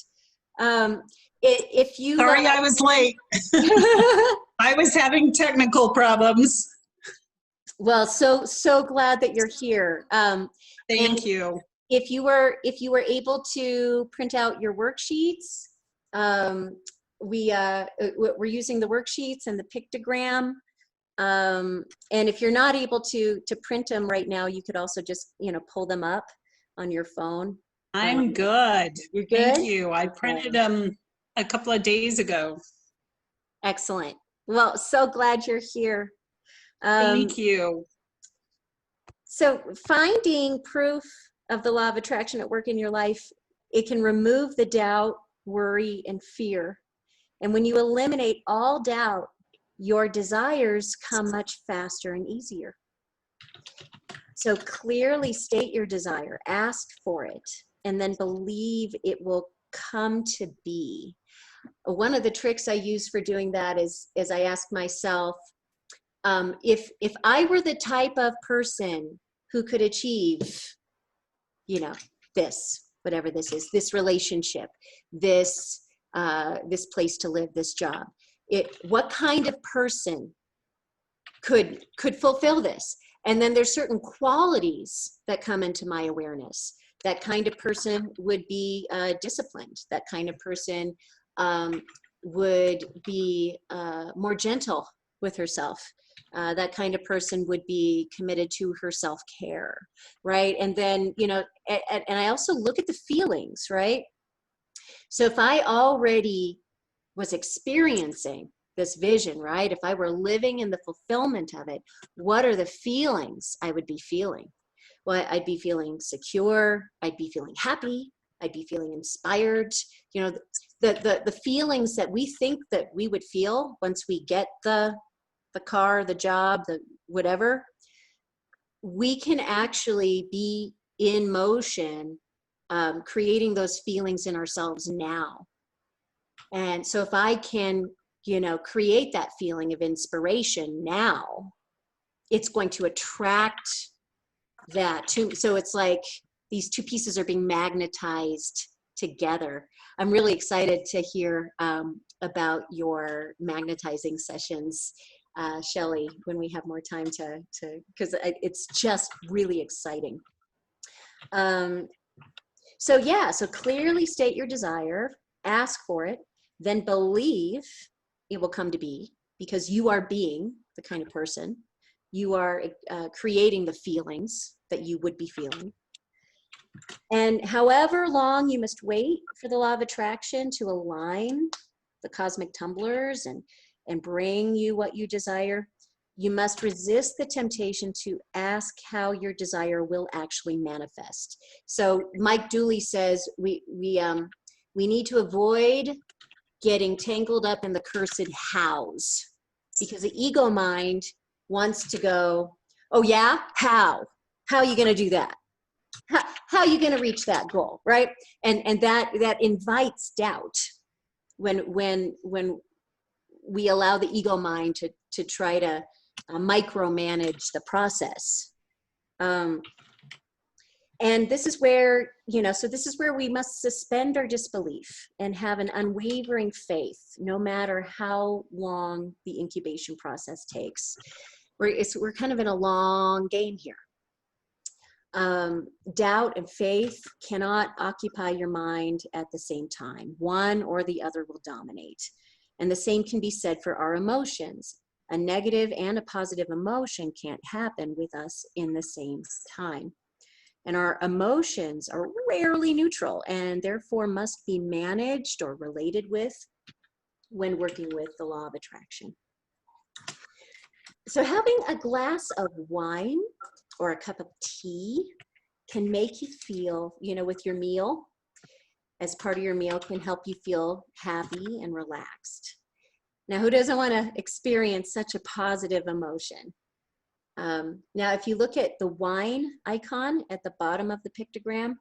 Speaker 1: If you
Speaker 4: Sorry, I was late. I was having technical problems.
Speaker 1: Well, so glad that you're here.
Speaker 4: Thank you.
Speaker 1: If you were able to print out your worksheets, we're using the worksheets and the pictogram. And if you're not able to print them right now, you could also just, you know, pull them up on your phone.
Speaker 4: I'm good.
Speaker 1: You're good?
Speaker 4: Thank you. I printed them a couple of days ago.
Speaker 1: Excellent. Well, so glad you're here.
Speaker 4: Thank you.
Speaker 1: So finding proof of the law of attraction at work in your life, it can remove the doubt, worry, and fear. And when you eliminate all doubt, your desires come much faster and easier. So clearly state your desire, ask for it, and then believe it will come to be. One of the tricks I use for doing that is I ask myself, if I were the type of person who could achieve, you know, this, whatever this is, this relationship, this place to live, this job, what kind of person could fulfill this? And then there's certain qualities that come into my awareness. That kind of person would be disciplined. That kind of person would be more gentle with herself. That kind of person would be committed to her self-care, right? And then, you know, and I also look at the feelings, right? So if I already was experiencing this vision, right? If I were living in the fulfillment of it, what are the feelings I would be feeling? Well, I'd be feeling secure. I'd be feeling happy. I'd be feeling inspired. You know, the feelings that we think that we would feel once we get the car, the job, the whatever, we can actually be in motion, creating those feelings in ourselves now. And so if I can, you know, create that feeling of inspiration now, it's going to attract that to, so it's like these two pieces are being magnetized together. I'm really excited to hear about your magnetizing sessions, Shelley, when we have more time to because it's just really exciting. So yeah, so clearly state your desire, ask for it, then believe it will come to be, because you are being the kind of person, you are creating the feelings that you would be feeling. And however long you must wait for the law of attraction to align the cosmic tumblers and bring you what you desire, you must resist the temptation to ask how your desire will actually manifest. So Mike Dooley says we need to avoid getting tangled up in the cursed hows, because the ego mind wants to go, oh yeah, how are you going to do that? How are you going to reach that goal, right? And that invites doubt when we allow the ego mind to try to micromanage the process. And this is where, you know, so this is where we must suspend our disbelief and have an unwavering faith, no matter how long the incubation process takes. We're kind of in a long game here. Doubt and faith cannot occupy your mind at the same time. One or the other will dominate. And the same can be said for our emotions. A negative and a positive emotion can't happen with us in the same time. And our emotions are rarely neutral and therefore must be managed or related with when working with the law of attraction. So having a glass of wine or a cup of tea can make you feel, you know, with your meal, as part of your meal, can help you feel happy and relaxed. Now, who doesn't want to experience such a positive emotion? Now, if you look at the wine icon at the bottom of the pictogram,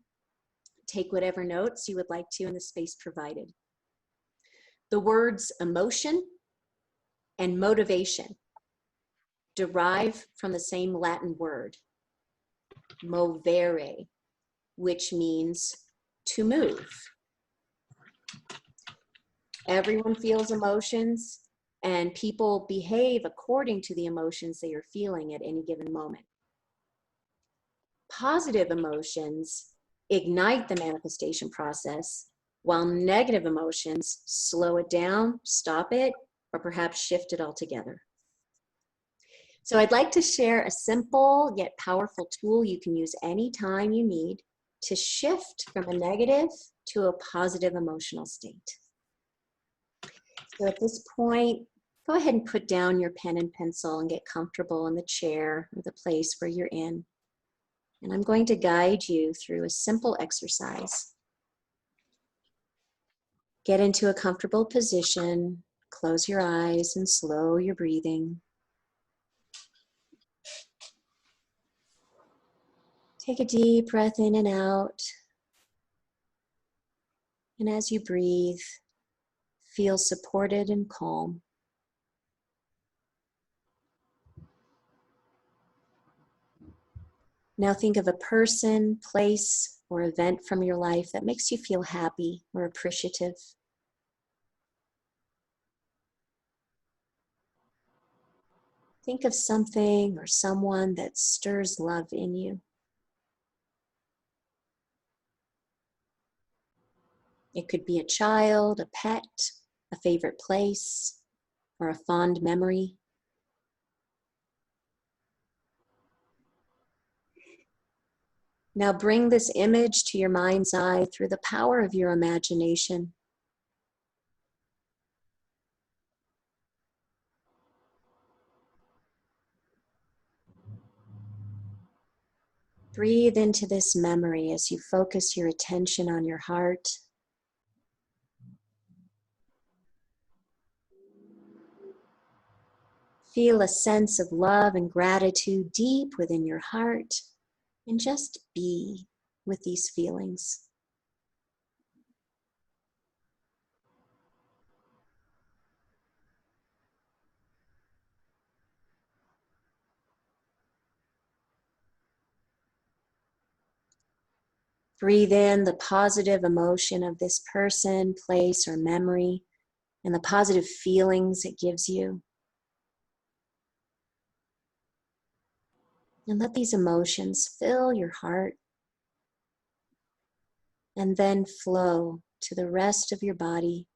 Speaker 1: take whatever notes you would like to in the space provided. The words emotion and motivation derive from the same Latin word, movere, which means to move. Everyone feels emotions, and people behave according to the emotions they are feeling at any given moment. Positive emotions ignite the manifestation process, while negative emotions slow it down, stop it, or perhaps shift it altogether. So I'd like to share a simple yet powerful tool you can use anytime you need to shift from a negative to a positive emotional state. So at this point, go ahead and put down your pen and pencil and get comfortable in the chair or the place where you're in. And I'm going to guide you through a simple exercise. Get into a comfortable position, close your eyes and slow your breathing. Take a deep breath in and out. And as you breathe, feel supported and calm. Now think of a person, place, or event from your life that makes you feel happy or appreciative. Think of something or someone that stirs love in you. It could be a child, a pet, a favorite place, or a fond memory. Now bring this image to your mind's eye through the power of your imagination. Breathe into this memory as you focus your attention on your heart. Feel a sense of love and gratitude deep within your heart, and just be with these feelings. Breathe in the positive emotion of this person, place, or memory, and the positive feelings it gives you. And let these emotions fill your heart and then flow to the rest of your body.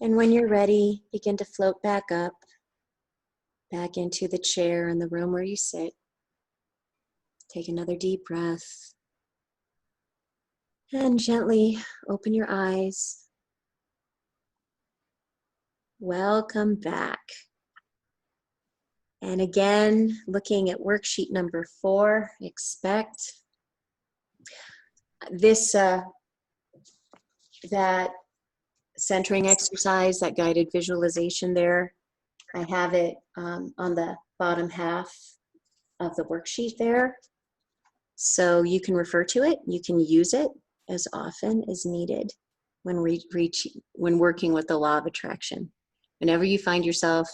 Speaker 1: And when you're ready, begin to float back up, back into the chair in the room where you sit. Take another deep breath. And gently open your eyes. Welcome back. And again, looking at worksheet number 4, expect this, that centering exercise, that guided visualization there. I have it on the bottom half of the worksheet there. So you can refer to it, you can use it as often as needed when working with the law of attraction. Whenever you find yourself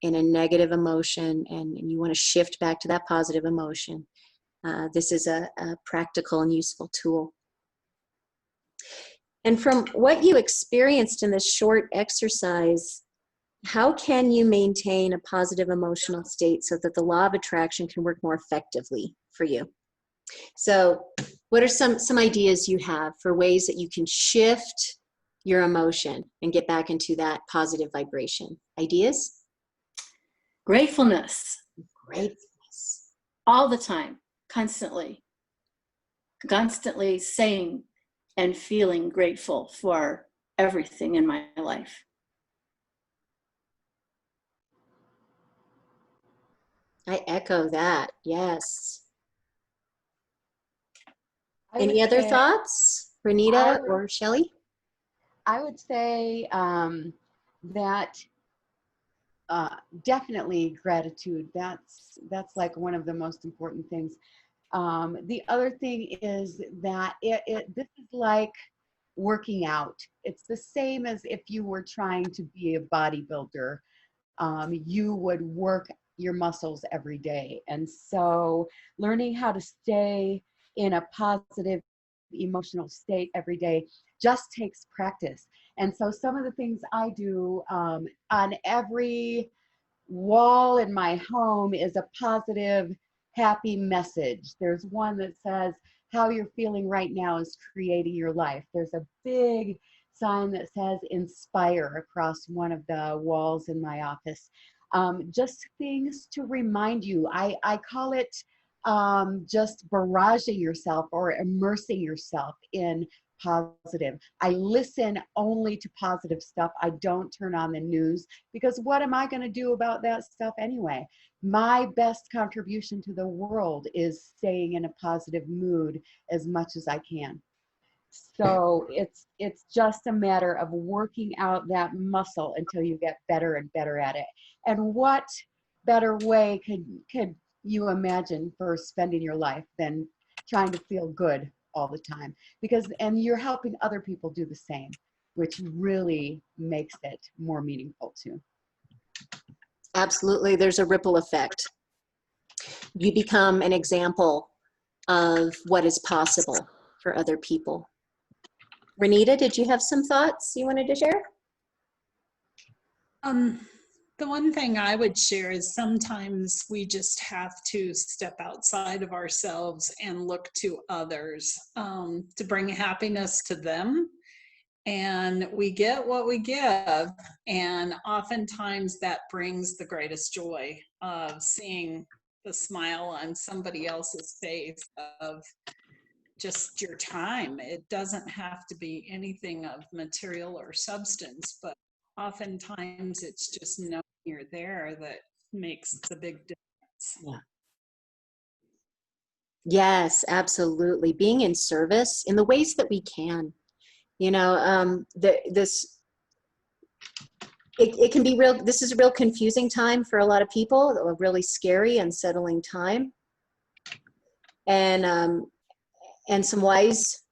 Speaker 1: in a negative emotion and you want to shift back to that positive emotion, this is a practical and useful tool. And from what you experienced in this short exercise, how can you maintain a positive emotional state so that the law of attraction can work more effectively for you? So what are some ideas you have for ways that you can shift your emotion and get back into that positive vibration? Ideas?
Speaker 3: Gratefulness.
Speaker 1: Gratefulness.
Speaker 3: All the time, constantly saying and feeling grateful for everything in my life.
Speaker 1: I echo that, yes.
Speaker 2: Any
Speaker 1: other thoughts, Renita or Shelley?
Speaker 2: I would say that definitely gratitude. That's like one of the most important things. The other thing is that this is like working out. It's the same as if you were trying to be a bodybuilder. You would work your muscles every day. And so learning how to stay in a positive emotional state every day just takes practice. And so some of the things I do on every wall in my home is a positive, happy message. There's one that says, how you're feeling right now is creating your life. There's a big sign that says inspire across one of the walls in my office. Just things to remind you. I call it just barraging yourself or immersing yourself in positive. I listen only to positive stuff. I don't turn on the news because what am I going to do about that stuff anyway? My best contribution to the world is staying in a positive mood as much as I can. So it's just a matter of working out that muscle until you get better and better at it. And what better way could you imagine for spending your life than trying to feel good all the time? And you're helping other people do the same, which really makes it more meaningful too.
Speaker 1: Absolutely. There's a ripple effect. You become an example of what is possible for other people. Renita, did you have some thoughts you wanted to share?
Speaker 4: The one thing I would share is sometimes we just have to step outside of ourselves and look to others to bring happiness to them. And we get what we give. And oftentimes that brings the greatest joy of seeing the smile on somebody else's face of just your time. It doesn't have to be anything of material or substance, but oftentimes it's just knowing you're there that makes the big difference.
Speaker 1: Yeah. Yes, absolutely. Being in service in the ways that we can. You know, it can be real. This is a real confusing time for a lot of people, a really scary, unsettling time. And some wise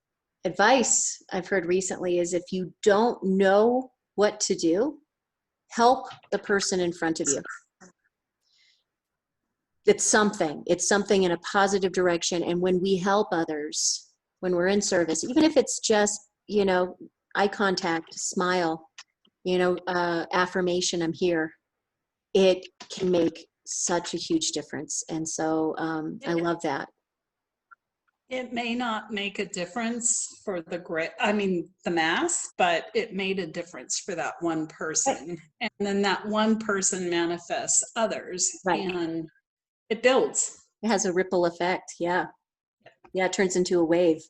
Speaker 1: advice I've heard recently is if you don't know what to do, help the person in front of you. It's something in a positive direction. And when we help others, when we're in service, even if it's just, you know, eye contact, smile, you know, affirmation, I'm here, it can make such a huge difference. And so I love that.
Speaker 4: It may not make a difference for the mass, but it made a difference for that one person. And then that one person manifests others.
Speaker 1: Right.
Speaker 4: And it builds.
Speaker 1: It has a ripple effect. Yeah. Yeah. It turns into a wave.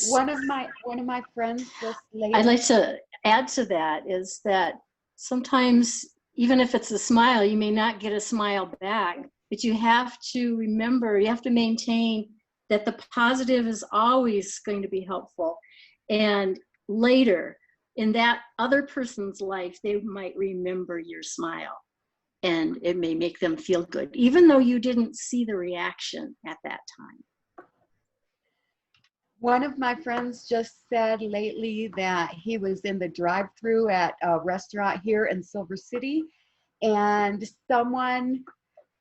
Speaker 2: One of my friends just lately.
Speaker 3: I'd like to add to that is that sometimes, even if it's a smile, you may not get a smile back, but you have to remember, you have to maintain that the positive is always going to be helpful. And later in that other person's life, they might remember your smile and it may make them feel good, even though you didn't see the reaction at that time.
Speaker 2: One of my friends just said lately that he was in the drive-thru at a restaurant here in Silver City, and someone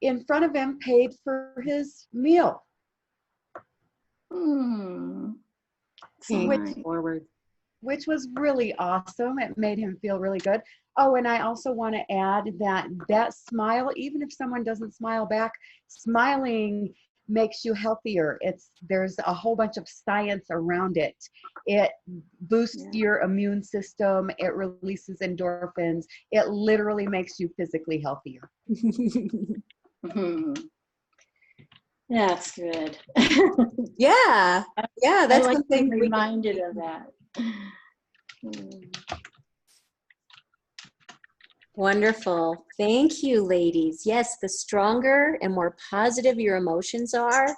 Speaker 2: in front of him paid for his meal. Which was really awesome. It made him feel really good. Oh, and I also want to add that smile, even if someone doesn't smile back, smiling makes you healthier. There's a whole bunch of science around it. It boosts your immune system. It releases endorphins. It literally makes you physically healthier.
Speaker 3: That's good.
Speaker 1: Yeah. Yeah. That's
Speaker 3: I like
Speaker 1: something
Speaker 3: being reminded of that.
Speaker 1: Wonderful. Thank you, ladies. Yes, the stronger and more positive your emotions are,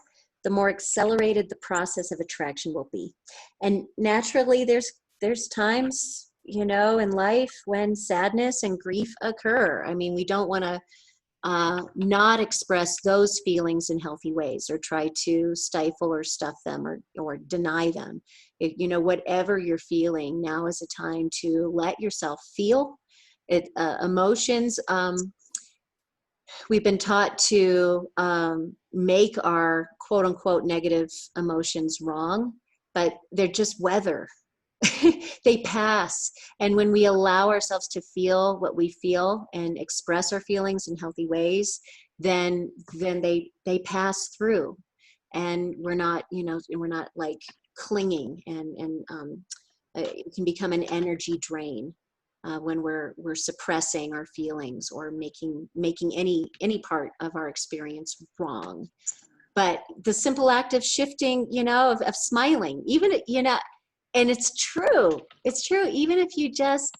Speaker 1: the more accelerated the process of attraction will be. And naturally, there's times, you know, in life when sadness and grief occur. I mean, we don't want to not express those feelings in healthy ways or try to stifle or stuff them or deny them. You know, whatever you're feeling, now is a time to let yourself feel it. Emotions, we've been taught to make our quote unquote negative emotions wrong, but they're just weather. They pass. And when we allow ourselves to feel what we feel and express our feelings in healthy ways, then they pass through, and we're not, we're not like clinging, and it can become an energy drain when we're suppressing our feelings or making any part of our experience wrong. But the simple act of shifting, of smiling, even, and it's true, even if you just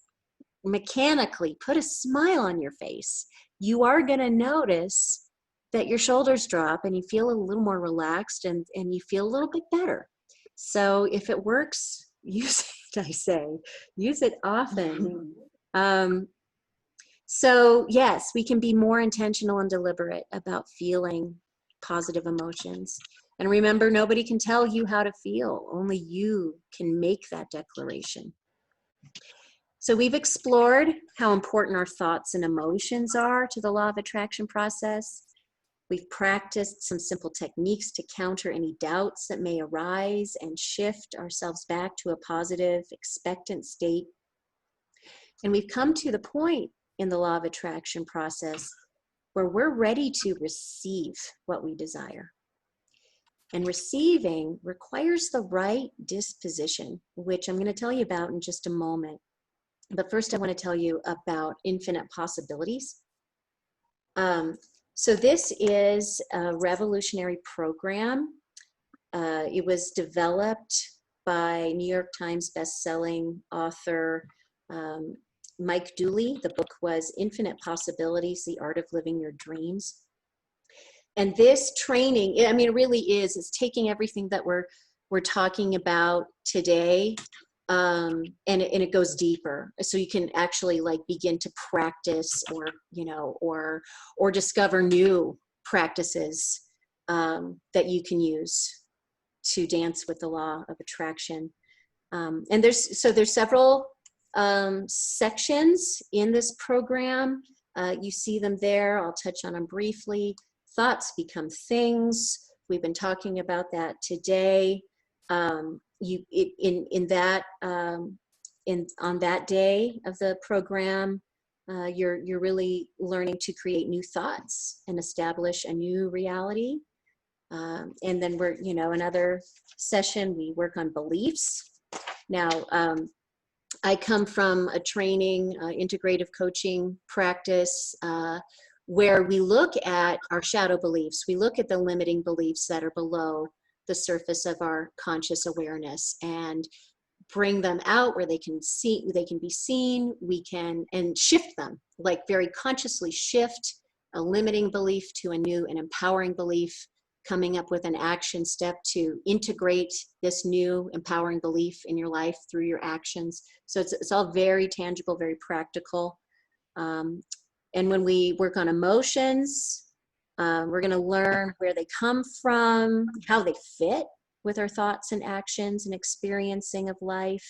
Speaker 1: mechanically put a smile on your face, you are going to notice that your shoulders drop and you feel a little more relaxed, and you feel a little bit better. So if it works, use it, I say. Use it often. So yes, we can be more intentional and deliberate about feeling positive emotions. And remember, nobody can tell you how to feel. Only you can make that declaration. So we've explored how important our thoughts and emotions are to the law of attraction process. We've practiced some simple techniques to counter any doubts that may arise and shift ourselves back to a positive, expectant state. And we've come to the point in the law of attraction process where we're ready to receive what we desire. And receiving requires the right disposition, which I'm going to tell you about in just a moment. But first, I want to tell you about infinite possibilities. So this is a revolutionary program. It was developed by New York Times bestselling author Mike Dooley. The book was Infinite Possibilities, The Art of Living Your Dreams. And this training, it really is, it's taking everything that we're talking about today, and it goes deeper. So you can actually begin to practice, or discover new practices that you can use to dance with the law of attraction. And there's several sections in this program. You see them there. I'll touch on them briefly. Thoughts become things. We've been talking about that today. On that day of the program, you're really learning to create new thoughts and establish a new reality. And then we're, another session, we work on beliefs. Now, I come from a training, integrative coaching practice, where we look at our shadow beliefs. We look at the limiting beliefs that are below the surface of our conscious awareness and bring them out where they can be seen. We can, and shift them, very consciously shift a limiting belief to a new and empowering belief, coming up with an action step to integrate this new empowering belief in your life through your actions. So it's all very tangible, very practical. And when we work on emotions, we're going to learn where they come from, how they fit with our thoughts and actions and experiencing of life.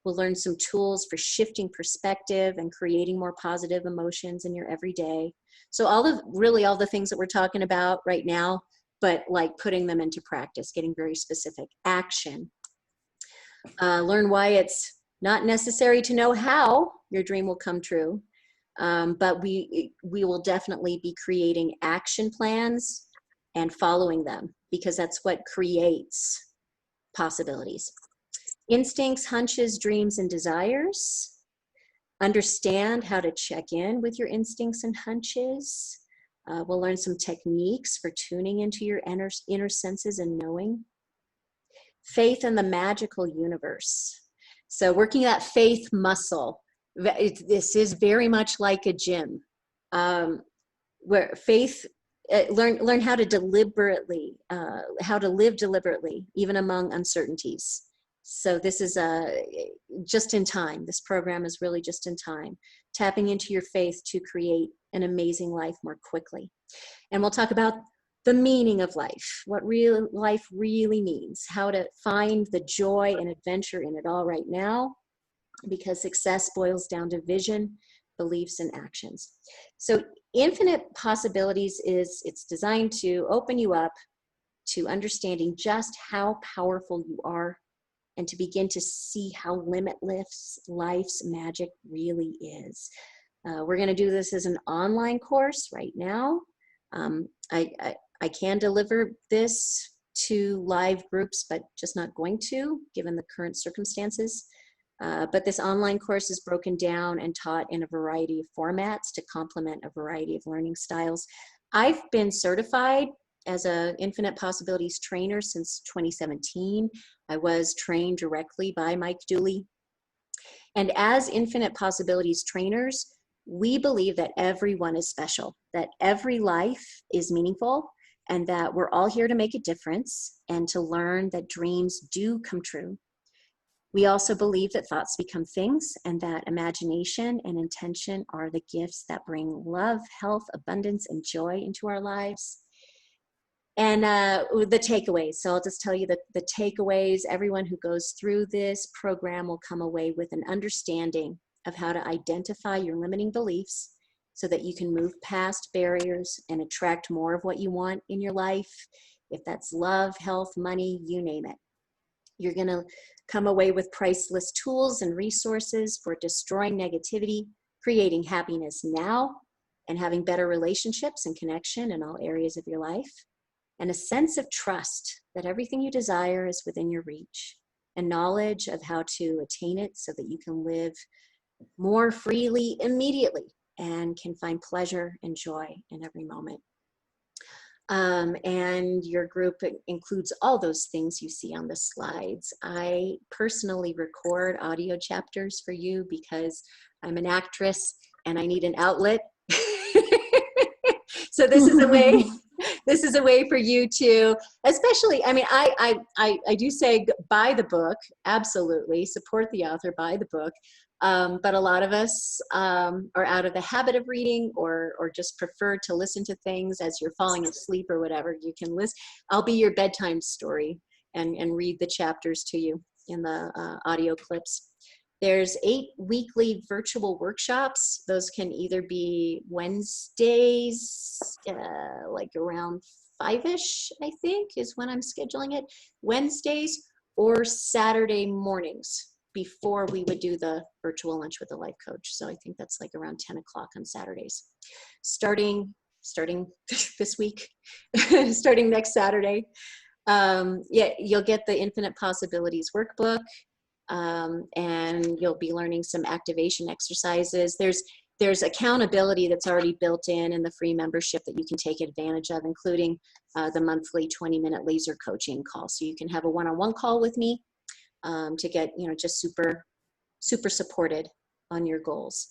Speaker 1: We'll learn some tools for shifting perspective and creating more positive emotions in your everyday. So all the things that we're talking about right now, but putting them into practice, getting very specific. Action. Learn why it's not necessary to know how your dream will come true. But we will definitely be creating action plans and following them, because that's what creates possibilities. Instincts, hunches, dreams, and desires. Understand how to check in with your instincts and hunches. We'll learn some techniques for tuning into your inner senses and knowing. Faith in the magical universe. So working that faith muscle. This is very much like a gym, where faith, learn how to live deliberately, even among uncertainties. So this is just in time. This program is really just in time, tapping into your faith to create an amazing life more quickly. And we'll talk about the meaning of life, what real life really means, how to find the joy and adventure in it all right now, because success boils down to vision, beliefs, and actions. So infinite possibilities it's designed to open you up to understanding just how powerful you are and to begin to see how limitless life's magic really is. We're going to do this as an online course right now. I can deliver this to live groups, but just not going to, given the current circumstances. But this online course is broken down and taught in a variety of formats to complement a variety of learning styles. I've been certified as an Infinite Possibilities trainer since 2017. I was trained directly by Mike Dooley. And as Infinite Possibilities trainers, we believe that everyone is special, that every life is meaningful, and that we're all here to make a difference and to learn that dreams do come true. We also believe that thoughts become things and that imagination and intention are the gifts that bring love, health, abundance, and joy into our lives. And the takeaways. So I'll just tell you the takeaways. Everyone who goes through this program will come away with an understanding of how to identify your limiting beliefs so that you can move past barriers and attract more of what you want in your life. If that's love, health, money, you name it. You're going to come away with priceless tools and resources for destroying negativity, creating happiness now, and having better relationships and connection in all areas of your life, and a sense of trust that everything you desire is within your reach, and knowledge of how to attain it so that you can live more freely immediately and can find pleasure and joy in every moment. And your group includes all those things you see on the slides. I personally record audio chapters for you because I'm an actress and I need an outlet. So this is a way. This is a way for you to, especially, I mean, I do say buy the book, absolutely, support the author, buy the book. But a lot of us are out of the habit of reading or just prefer to listen to things as you're falling asleep or whatever. You can listen. I'll be your bedtime story and read the chapters to you in the audio clips. There's 8 weekly virtual workshops. Those can either be Wednesdays, like around 5-ish, I think, is when I'm scheduling it. Wednesdays or Saturday mornings before we would do the virtual lunch with a life coach. So I think that's like around 10 o'clock on Saturdays. Starting this week, starting next Saturday, yeah, you'll get the Infinite Possibilities workbook. And you'll be learning some activation exercises. There's accountability that's already built in the free membership that you can take advantage of, including the monthly 20-minute laser coaching call. So you can have a one-on-one call with me to get, just super supported on your goals.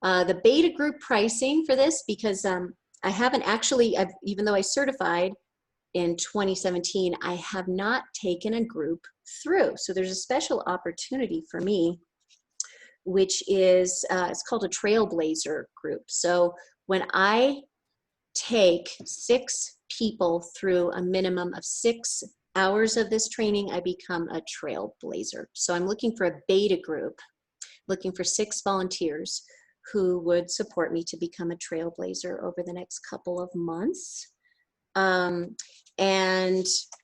Speaker 1: The beta group pricing for this, because I haven't actually, even though I certified in 2017, I have not taken a group through. So there's a special opportunity for me, which is, it's called a Trailblazer group. So when I take 6 people through a minimum of 6 hours of this training, I become a Trailblazer. So I'm looking for a beta group, looking for 6 volunteers who would support me to become a Trailblazer over the next couple of months.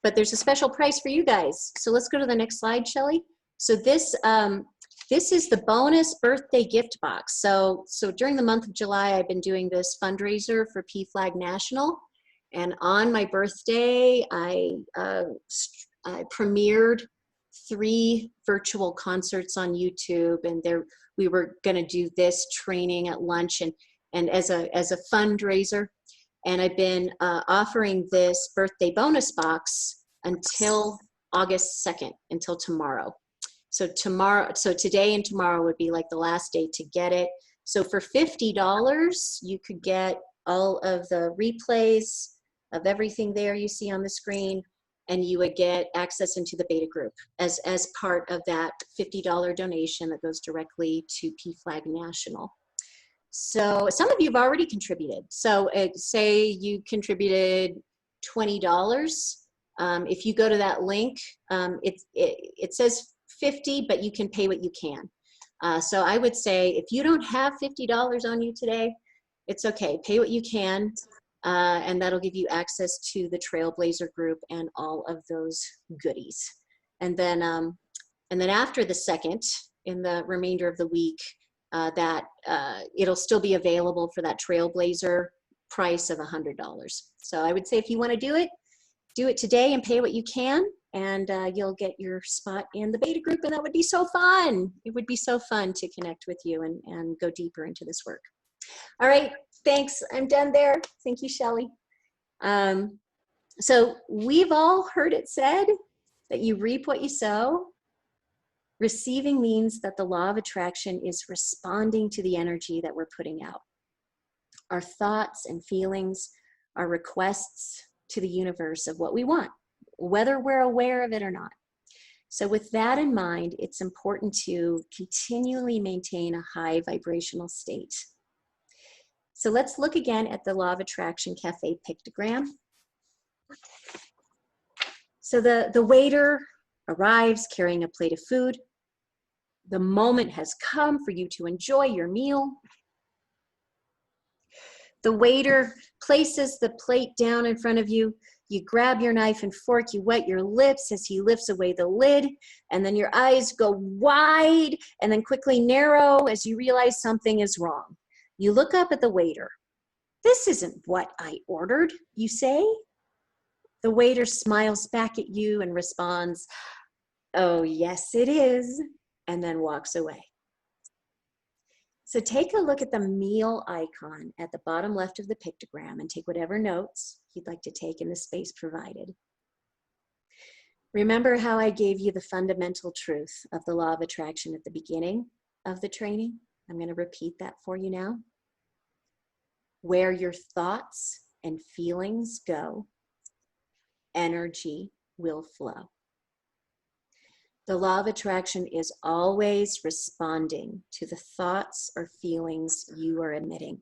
Speaker 1: But there's a special price for you guys. So let's go to the next slide, Shelley. So this is the bonus birthday gift box. So during the month of July, I've been doing this fundraiser for PFLAG National. And on my birthday, I premiered 3 virtual concerts on YouTube. And we were gonna do this training at lunch and as a fundraiser. And I've been offering this birthday bonus box until August 2nd, until tomorrow. So today and tomorrow would be like the last day to get it. So for $50, you could get all of the replays of everything there you see on the screen, and you would get access into the beta group as part of that $50 donation that goes directly to PFLAG National. So some of you have already contributed. So say you contributed $20. If you go to that link, it says 50, but you can pay what you can. So I would say if you don't have $50 on you today, it's okay. Pay what you can. and that'll give you access to the Trailblazer group and all of those goodies. And then after the 2nd, in the remainder of the week, it'll still be available for that Trailblazer price of $100. So I would say if you want to do it today and pay what you can, and you'll get your spot in the beta group, and that would be so fun. It would be so fun to connect with you and go deeper into this work. All right, thanks. I'm done there. Thank you, Shelley. So we've all heard it said that you reap what you sow. Receiving means that the law of attraction is responding to the energy that we're putting out. Our thoughts and feelings are requests to the universe of what we want, whether we're aware of it or not. So with that in mind, it's important to continually maintain a high vibrational state. So let's look again at the Law of Attraction Cafe pictogram. So the waiter arrives carrying a plate of food. The moment has come for you to enjoy your meal. The waiter places the plate down in front of you. You grab your knife and fork, you wet your lips as he lifts away the lid, and then your eyes go wide and then quickly narrow as you realize something is wrong. You look up at the waiter. "This isn't what I ordered," you say. The waiter smiles back at you and responds, "Oh, yes, it is," and then walks away. So take a look at the meal icon at the bottom left of the pictogram and take whatever notes you'd like to take in the space provided. Remember how I gave you the fundamental truth of the law of attraction at the beginning of the training? I'm going to repeat that for you now. Where your thoughts and feelings go, energy will flow. The law of attraction is always responding to the thoughts or feelings you are emitting.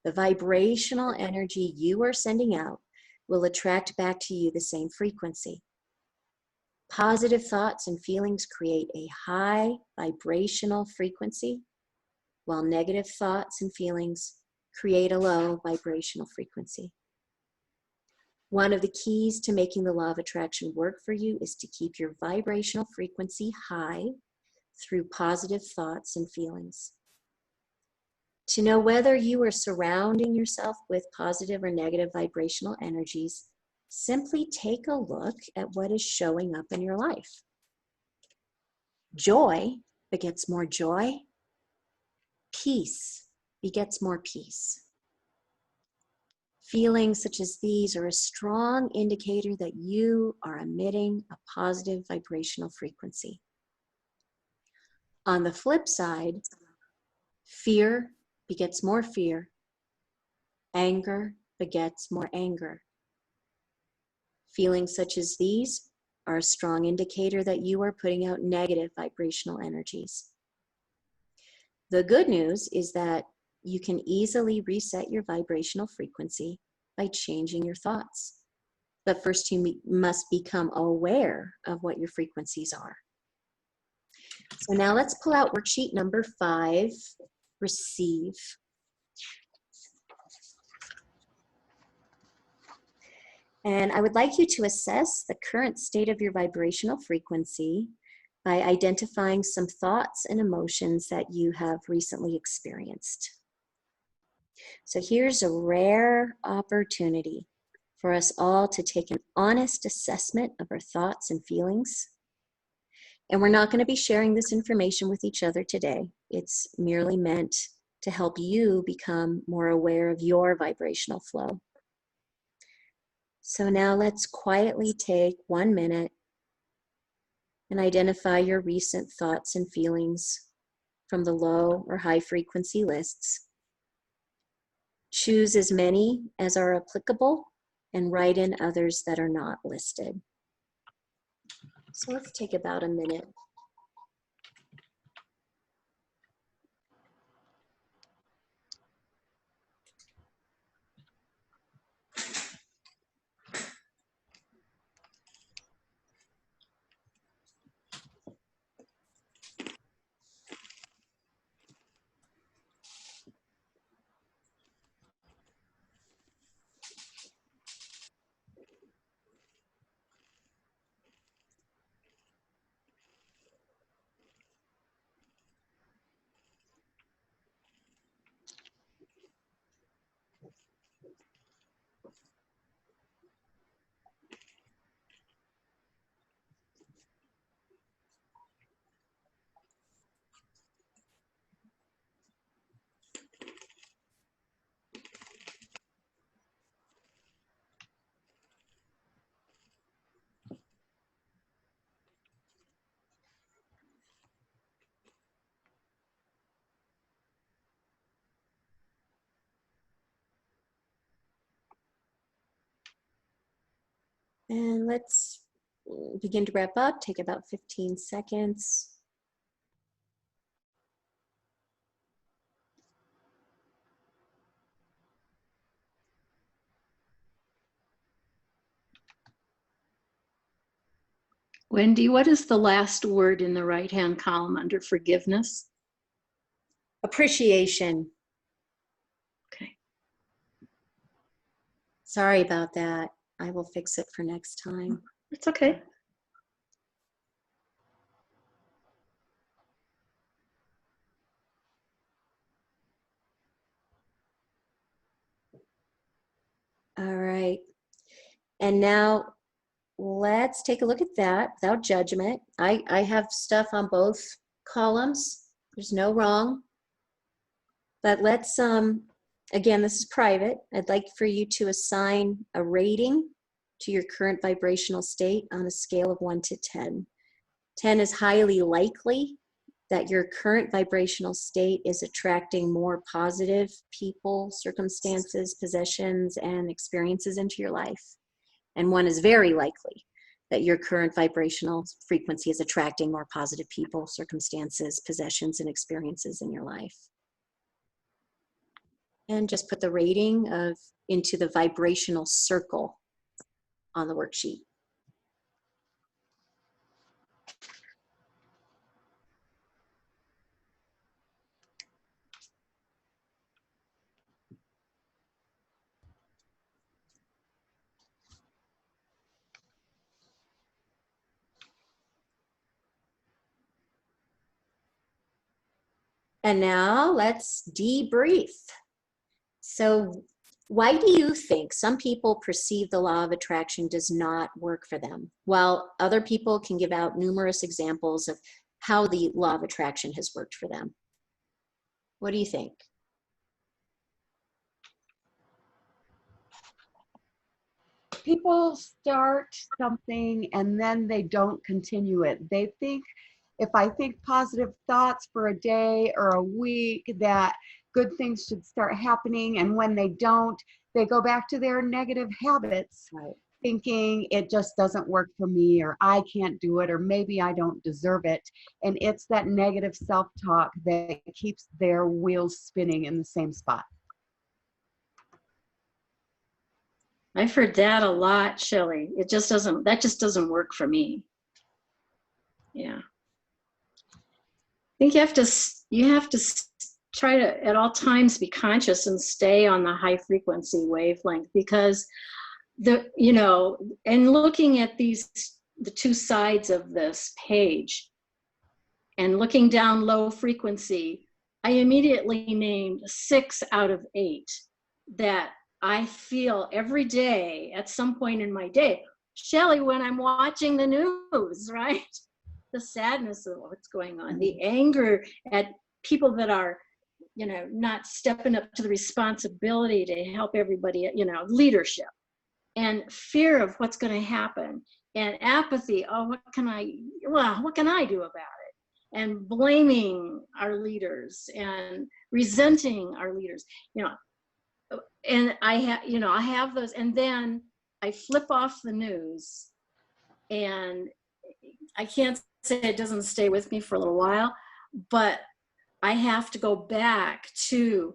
Speaker 1: The vibrational energy you are sending out will attract back to you the same frequency. Positive thoughts and feelings create a high vibrational frequency, while negative thoughts and feelings create a low vibrational frequency. One of the keys to making the law of attraction work for you is to keep your vibrational frequency high through positive thoughts and feelings. To know whether you are surrounding yourself with positive or negative vibrational energies, simply take a look at what is showing up in your life. Joy begets more joy. Peace begets more peace. Feelings such as these are a strong indicator that you are emitting a positive vibrational frequency. On the flip side, fear begets more fear. Anger begets more anger. Feelings such as these are a strong indicator that you are putting out negative vibrational energies. The good news is that you can easily reset your vibrational frequency by changing your thoughts. But first you must become aware of what your frequencies are. So now let's pull out worksheet number 5, receive. And I would like you to assess the current state of your vibrational frequency by identifying some thoughts and emotions that you have recently experienced. So here's a rare opportunity for us all to take an honest assessment of our thoughts and feelings. And we're not going to be sharing this information with each other today. It's merely meant to help you become more aware of your vibrational flow. So now let's quietly take 1 minute and identify your recent thoughts and feelings from the low or high frequency lists. Choose as many as are applicable and write in others that are not listed. So let's take about a minute. And let's begin to wrap up, take about 15 seconds.
Speaker 3: Wendy, what is the last word in the right-hand column under forgiveness?
Speaker 1: Appreciation.
Speaker 3: Okay.
Speaker 1: Sorry about that. I will fix it for next time.
Speaker 3: It's okay.
Speaker 1: All right. And now let's take a look at that without judgment. I have stuff on both columns. There's no wrong. But let's, again, this is private. I'd like for you to assign a rating to your current vibrational state on a scale of 1 to 10. 10 is highly likely that your current vibrational state is attracting more positive people, circumstances, possessions, and experiences into your life. And 1 is very likely that your current vibrational frequency is attracting more positive people, circumstances, possessions, and experiences in your life. And just put the rating into the vibrational circle on the worksheet. And now let's debrief. So why do you think some people perceive the law of attraction does not work for them, while other people can give out numerous examples of how the law of attraction has worked for them? What do you think?
Speaker 2: People start something and then they don't continue it. They think, if I think positive thoughts for a day or a week, that good things should start happening. And when they don't, they go back to their negative habits,
Speaker 1: Right.
Speaker 2: thinking it just doesn't work for me, or I can't do it, or maybe I don't deserve it. And it's that negative self-talk that keeps their wheels spinning in the same spot.
Speaker 3: I've heard that a lot, Shelley. That just doesn't work for me. Yeah. I think you have to try to at all times be conscious and stay on the high frequency wavelength, because and looking at the 2 sides of this page and looking down low frequency, I immediately named 6 out of 8 that I feel every day at some point in my day. Shelley, when I'm watching the news, right? The sadness of what's going on, the anger at people that are, not stepping up to the responsibility to help everybody, leadership, and fear of what's going to happen, and apathy. Oh, what can I do about it? And blaming our leaders and resenting our leaders, and I have those, and then I flip off the news, and I can't say it doesn't stay with me for a little while, but I have to go back to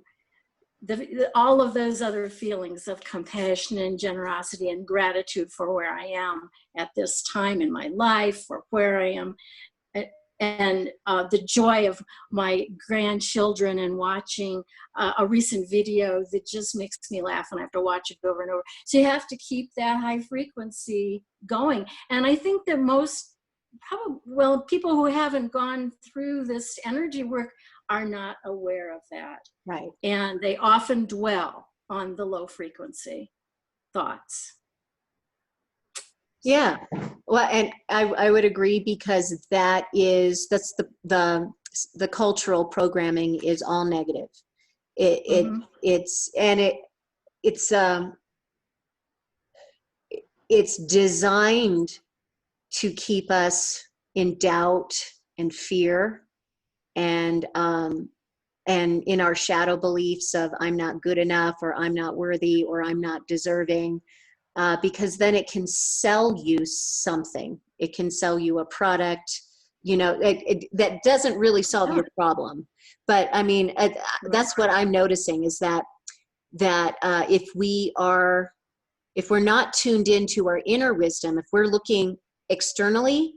Speaker 3: all of those other feelings of compassion and generosity and gratitude for where I am at this time in my life, or where I am, and the joy of my grandchildren, and watching a recent video that just makes me laugh, and I have to watch it over and over. So you have to keep that high frequency going. And I think that people who haven't gone through this energy work are not aware of that.
Speaker 1: Right.
Speaker 3: And they often dwell on the low frequency thoughts.
Speaker 1: Yeah. Well, and I would agree, because that's the cultural programming is all negative. It's designed to keep us in doubt and fear, and in our shadow beliefs of I'm not good enough, or I'm not worthy, or I'm not deserving, because then it can sell you something. It can sell you a product, you know, that doesn't really solve your problem. But I mean, that's what I'm noticing is that if we're not tuned into our inner wisdom, if we're looking externally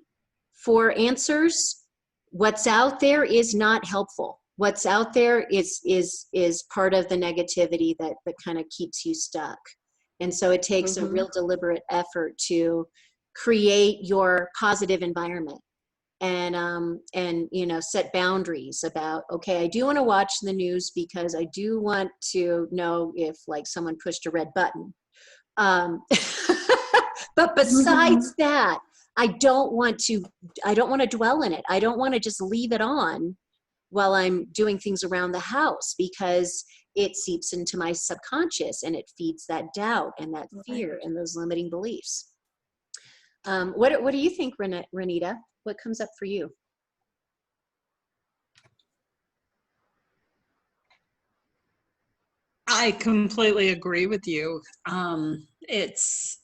Speaker 1: for answers, what's out there is not helpful. What's out there is part of the negativity that kind of keeps you stuck. And so it takes a real deliberate effort to create your positive environment and you know, set boundaries about, okay, I do want to watch the news because I do want to know if like someone pushed a red button. But besides that, I don't want to dwell in it. I don't want to just leave it on while I'm doing things around the house, because it seeps into my subconscious and it feeds that doubt and that fear and those limiting beliefs. What do you think, Renita? What comes up for you?
Speaker 4: I completely agree with you. It's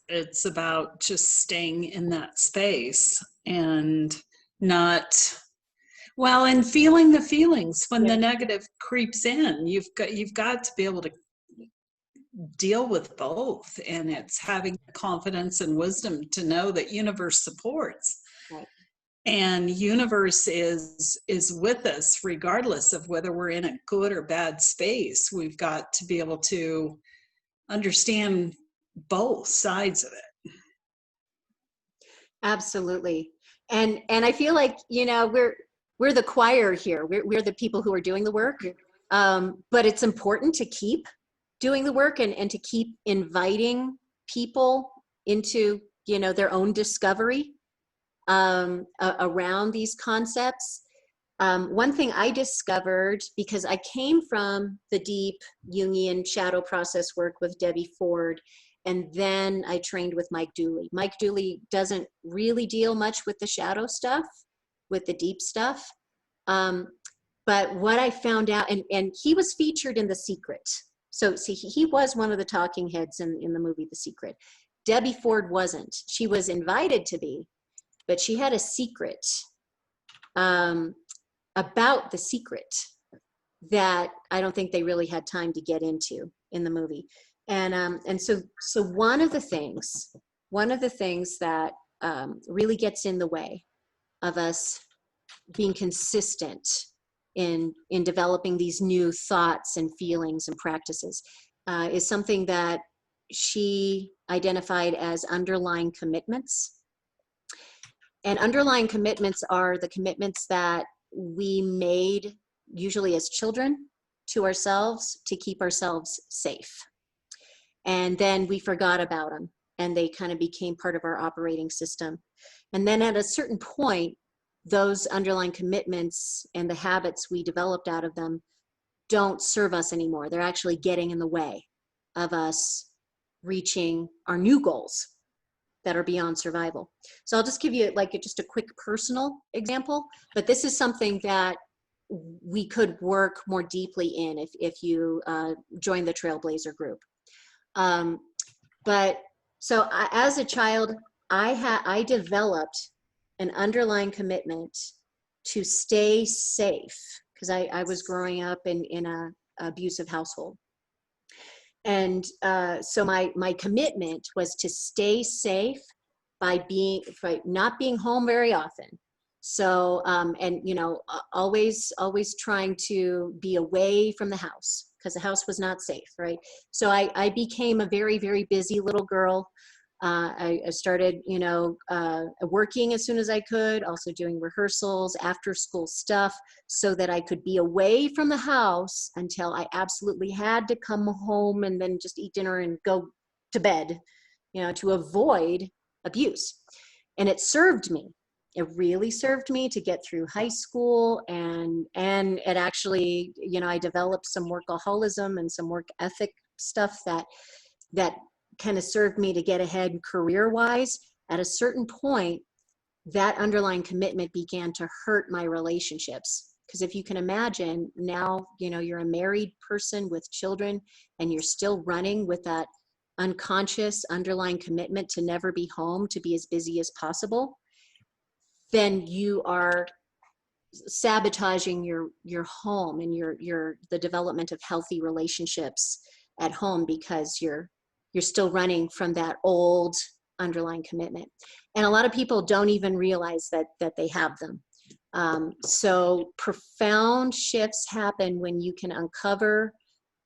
Speaker 4: about just staying in that space and not, well, and feeling the feelings when the negative creeps in. You've got to be able to deal with both, and it's having the confidence and wisdom to know that universe supports.
Speaker 1: Right.
Speaker 4: And universe is with us regardless of whether we're in a good or bad space. We've got to be able to understand both sides of it.
Speaker 1: Absolutely. And I feel like, you know, we're the choir here. We're the people who are doing the work. But it's important to keep doing the work and to keep inviting people into, you know, their own discovery around these concepts. One thing I discovered, because I came from the deep Jungian shadow process work with Debbie Ford, and then I trained with Mike Dooley. Mike Dooley doesn't really deal much with the shadow stuff, with the deep stuff. But what I found out, and he was featured in The Secret. So see, he was one of the talking heads in the movie The Secret. Debbie Ford wasn't. She was invited to be, but she had a secret about The Secret that I don't think they really had time to get into in the movie. And so one of the things that really gets in the way of us being consistent in developing these new thoughts and feelings and practices is something that she identified as underlying commitments. And underlying commitments are the commitments that we made usually as children to ourselves to keep ourselves safe. And then we forgot about them and they kind of became part of our operating system. And then at a certain point, those underlying commitments and the habits we developed out of them don't serve us anymore. They're actually getting in the way of us reaching our new goals that are beyond survival. So I'll just give you like just a quick personal example, but this is something that we could work more deeply in if you join the Trailblazer group. But so as a child, I developed an underlying commitment to stay safe because I was growing up in a abusive household. And so my commitment was to stay safe by not being home very often. So, and you know, always trying to be away from the house because the house was not safe, right? So I became a very, very busy little girl. I started, you know, working as soon as I could, also doing rehearsals, after school stuff, so that I could be away from the house until I absolutely had to come home and then just eat dinner and go to bed, you know, to avoid abuse. And it served me. It really served me to get through high school, and it actually, you know, I developed some workaholism and some work ethic stuff that kind of served me to get ahead career-wise. At a certain point, that underlying commitment began to hurt my relationships. Because if you can imagine now, you know, you're a married person with children and you're still running with that unconscious underlying commitment to never be home, to be as busy as possible, then you are sabotaging your home and the development of healthy relationships at home, because you're still running from that old underlying commitment. And a lot of people don't even realize that they have them. So profound shifts happen when you can uncover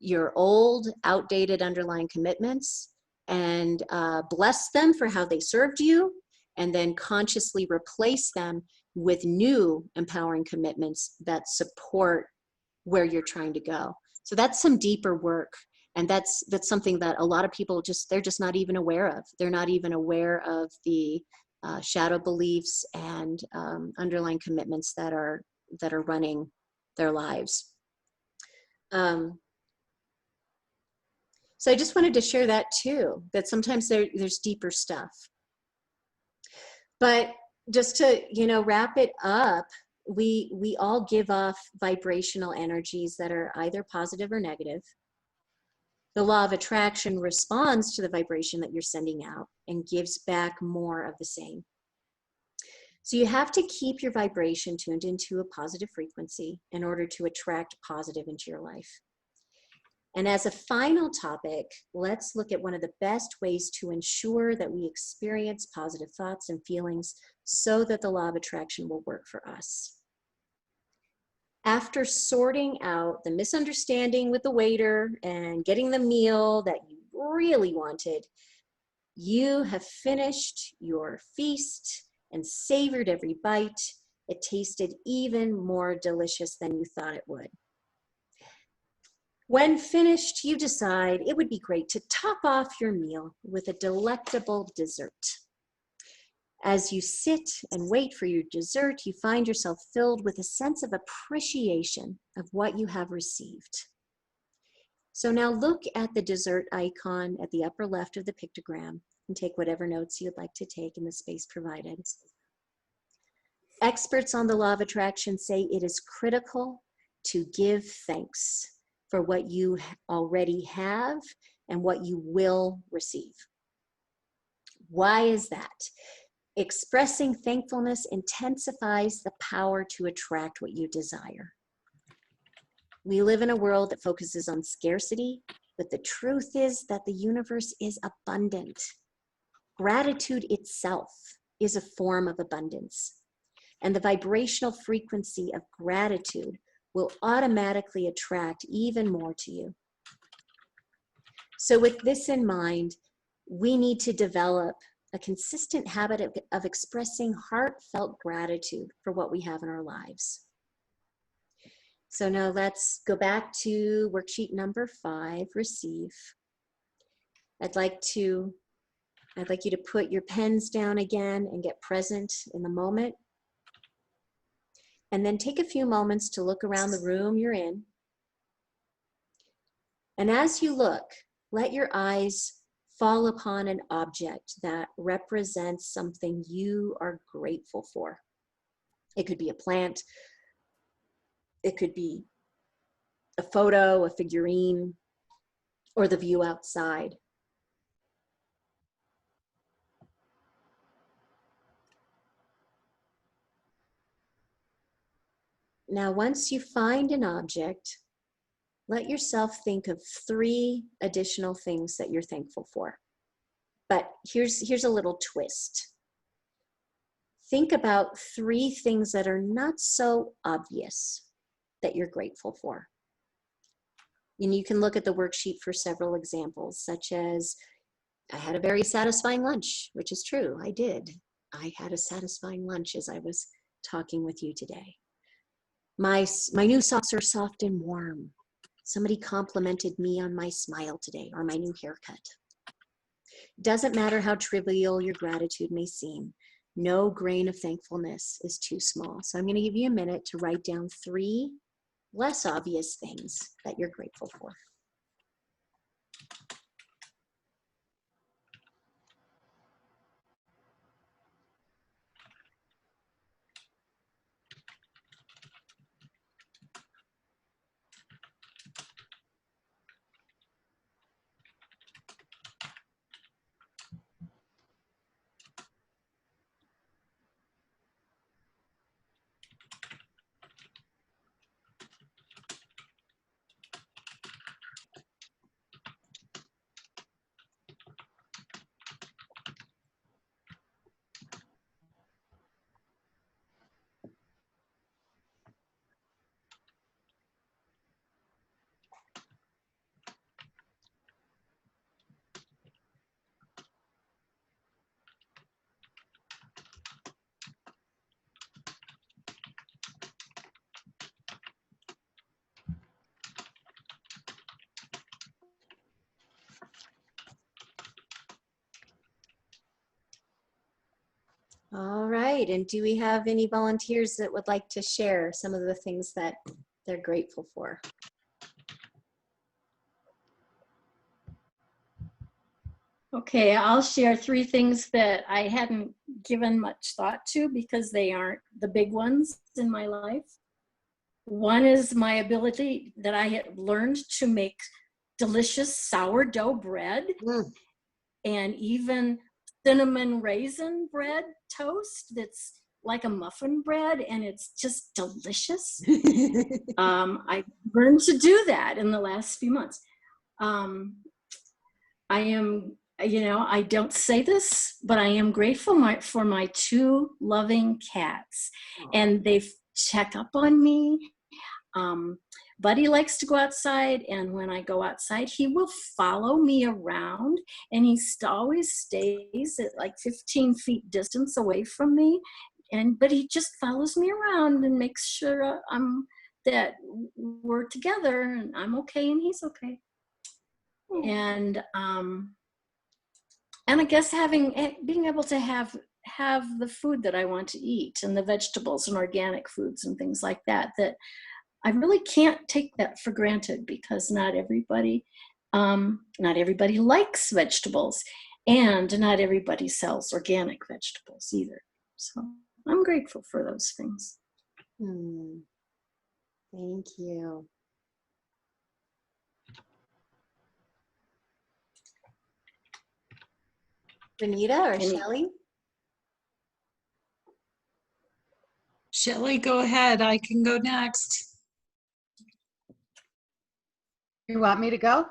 Speaker 1: your old, outdated underlying commitments and bless them for how they served you, and then consciously replace them with new empowering commitments that support where you're trying to go. So that's some deeper work. And that's something that a lot of people they're just not even aware of. They're not even aware of the shadow beliefs and underlying commitments that are running their lives. So I just wanted to share that too, that sometimes there's deeper stuff. But just to, wrap it up, we all give off vibrational energies that are either positive or negative. The law of attraction responds to the vibration that you're sending out and gives back more of the same. So you have to keep your vibration tuned into a positive frequency in order to attract positive into your life. And as a final topic, let's look at one of the best ways to ensure that we experience positive thoughts and feelings so that the law of attraction will work for us. After sorting out the misunderstanding with the waiter and getting the meal that you really wanted, you have finished your feast and savored every bite. It tasted even more delicious than you thought it would. When finished, you decide it would be great to top off your meal with a delectable dessert. As you sit and wait for your dessert, you find yourself filled with a sense of appreciation of what you have received. So now look at the dessert icon at the upper left of the pictogram and take whatever notes you'd like to take in the space provided. Experts on the law of attraction say it is critical to give thanks for what you already have and what you will receive. Why is that? Expressing thankfulness intensifies the power to attract what you desire. We live in a world that focuses on scarcity, but the truth is that the universe is abundant. Gratitude itself is a form of abundance, and the vibrational frequency of gratitude will automatically attract even more to you. So with this in mind, we need to develop a consistent habit of expressing heartfelt gratitude for what we have in our lives. So now let's go back to worksheet number 5, receive. I'd like you to put your pens down again and get present in the moment. And then take a few moments to look around the room you're in. And as you look, let your eyes fall upon an object that represents something you are grateful for. It could be a plant. It could be a photo, a figurine, or the view outside. Now, once you find an object, let yourself think of 3 additional things that you're thankful for. But here's a little twist. Think about 3 things that are not so obvious that you're grateful for. And you can look at the worksheet for several examples, such as, I had a very satisfying lunch, which is true, I did. I had a satisfying lunch as I was talking with you today. My new socks are soft and warm. Somebody complimented me on my smile today, or my new haircut. Doesn't matter how trivial your gratitude may seem, no grain of thankfulness is too small. So I'm going to give you a minute to write down 3 less obvious things that you're grateful for. All right. And do we have any volunteers that would like to share some of the things that they're grateful for?
Speaker 3: Okay, I'll share 3 things that I hadn't given much thought to because they aren't the big ones in my life. One is my ability that I had learned to make delicious sourdough bread
Speaker 1: Mm.
Speaker 3: and even cinnamon raisin bread toast that's like a muffin bread and it's just delicious. I learned to do that in the last few months. I am, I don't say this, but I am grateful for my 2 loving cats, and they check up on me. Buddy likes to go outside, and when I go outside, he will follow me around, and he always stays at like 15 feet distance away from me, but he just follows me around and makes sure that we're together, and I'm okay, and he's okay. And I guess being able to have the food that I want to eat and the vegetables and organic foods and things like that I really can't take that for granted because not everybody likes vegetables and not everybody sells organic vegetables either. So I'm grateful for those things.
Speaker 1: Thank you. Renita or Shelley?
Speaker 4: Shelley, go ahead. I can go next.
Speaker 2: You want me to go?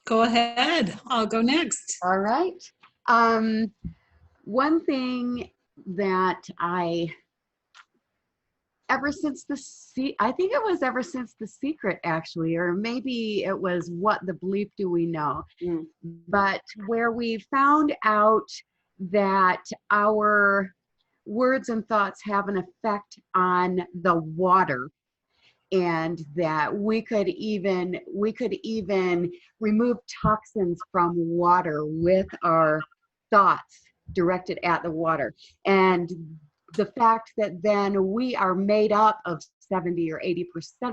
Speaker 4: Go ahead. I'll go next.
Speaker 2: All right. One thing that I think it was ever since The Secret, actually, or maybe it was What the Bleep Do We Know? But where we found out that our words and thoughts have an effect on the water, and that we could even remove toxins from water with our thoughts directed at the water. And the fact that then we are made up of 70 or 80%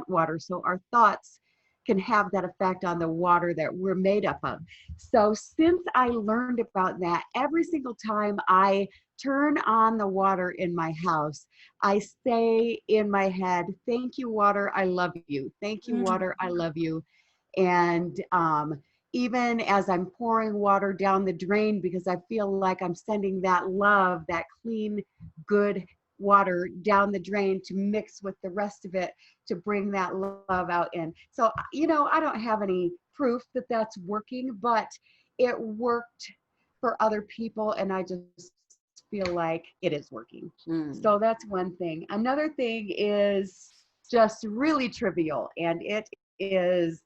Speaker 2: water, so our thoughts can have that effect on the water that we're made up of. So since I learned about that, every single time I turn on the water in my house, I say in my head, thank you, water, I love you. Thank you, water, I love you. And even as I'm pouring water down the drain, because I feel like I'm sending that love, that clean, good water down the drain to mix with the rest of it to bring that love out in. So, I don't have any proof that that's working, but it worked for other people, and I just feel like it is working. So that's one thing. Another thing is just really trivial, and it is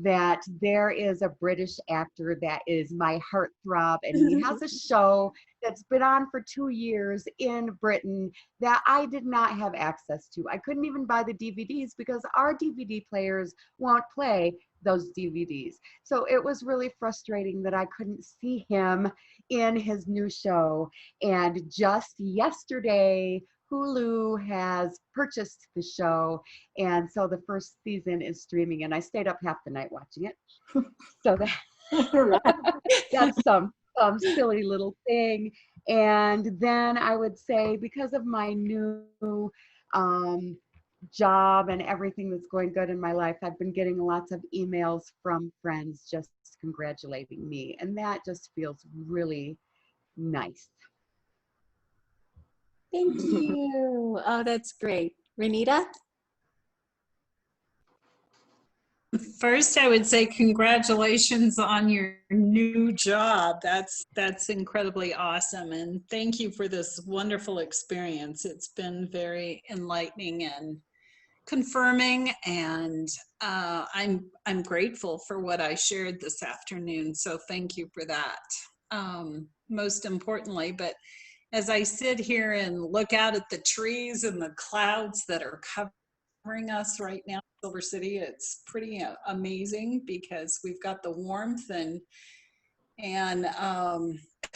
Speaker 2: that there is a British actor that is my heartthrob, and he has a show that's been on for 2 years in Britain that I did not have access to. I couldn't even buy the DVDs because our DVD players won't play those DVDs. So it was really frustrating that I couldn't see him in his new show. And just yesterday, Hulu has purchased the show, and so the first season is streaming, and I stayed up half the night watching it. So that's some silly little thing. And then I would say, because of my new job and everything that's going good in my life, I've been getting lots of emails from friends just congratulating me, and that just feels really nice.
Speaker 1: Thank you. Oh, that's great. Renita?
Speaker 4: First, I would say congratulations on your new job. That's incredibly awesome. And thank you for this wonderful experience. It's been very enlightening and confirming, and I'm grateful for what I shared this afternoon. So thank you for that. Most importantly, but as I sit here and look out at the trees and the clouds that are covering us right now in Silver City, it's pretty amazing because we've got the warmth and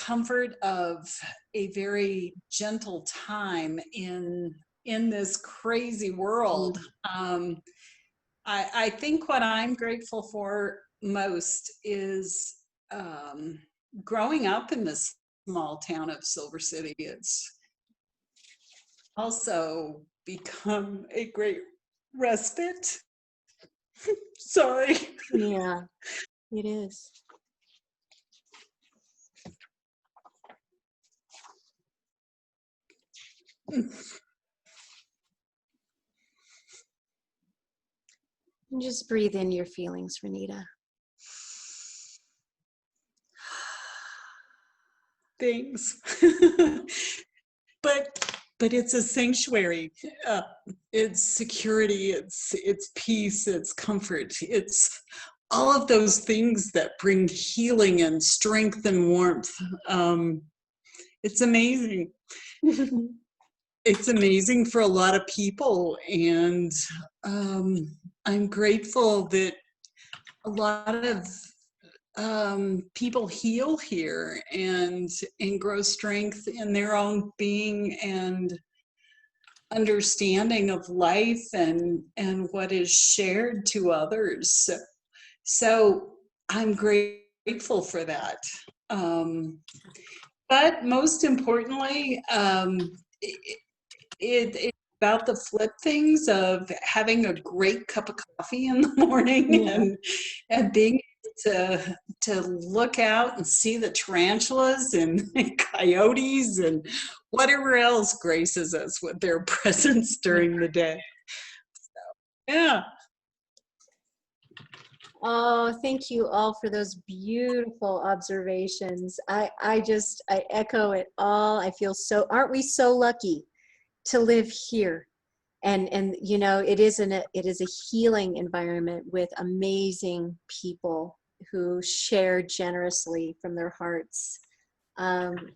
Speaker 4: comfort of a very gentle time in this crazy world. I think what I'm grateful for most is growing up in this small town of Silver City. It's also become a great respite. Sorry.
Speaker 1: Yeah, it is. And just breathe in your feelings, Renita.
Speaker 4: Things. but it's a sanctuary. It's security, it's peace, it's comfort, it's all of those things that bring healing and strength and warmth. It's amazing. It's amazing for a lot of people, and I'm grateful that a lot of people heal here and grow strength in their own being and understanding of life and what is shared to others. So I'm grateful for that. But most importantly, it's about the flip things of having a great cup of coffee in the morning, and being able to look out and see the tarantulas and coyotes and whatever else graces us with their presence during the day. So, yeah.
Speaker 1: Oh, thank you all for those beautiful observations. I echo it all. I feel so, aren't we so lucky to live here? And you know, it is a healing environment with amazing people who share generously from their hearts.
Speaker 4: And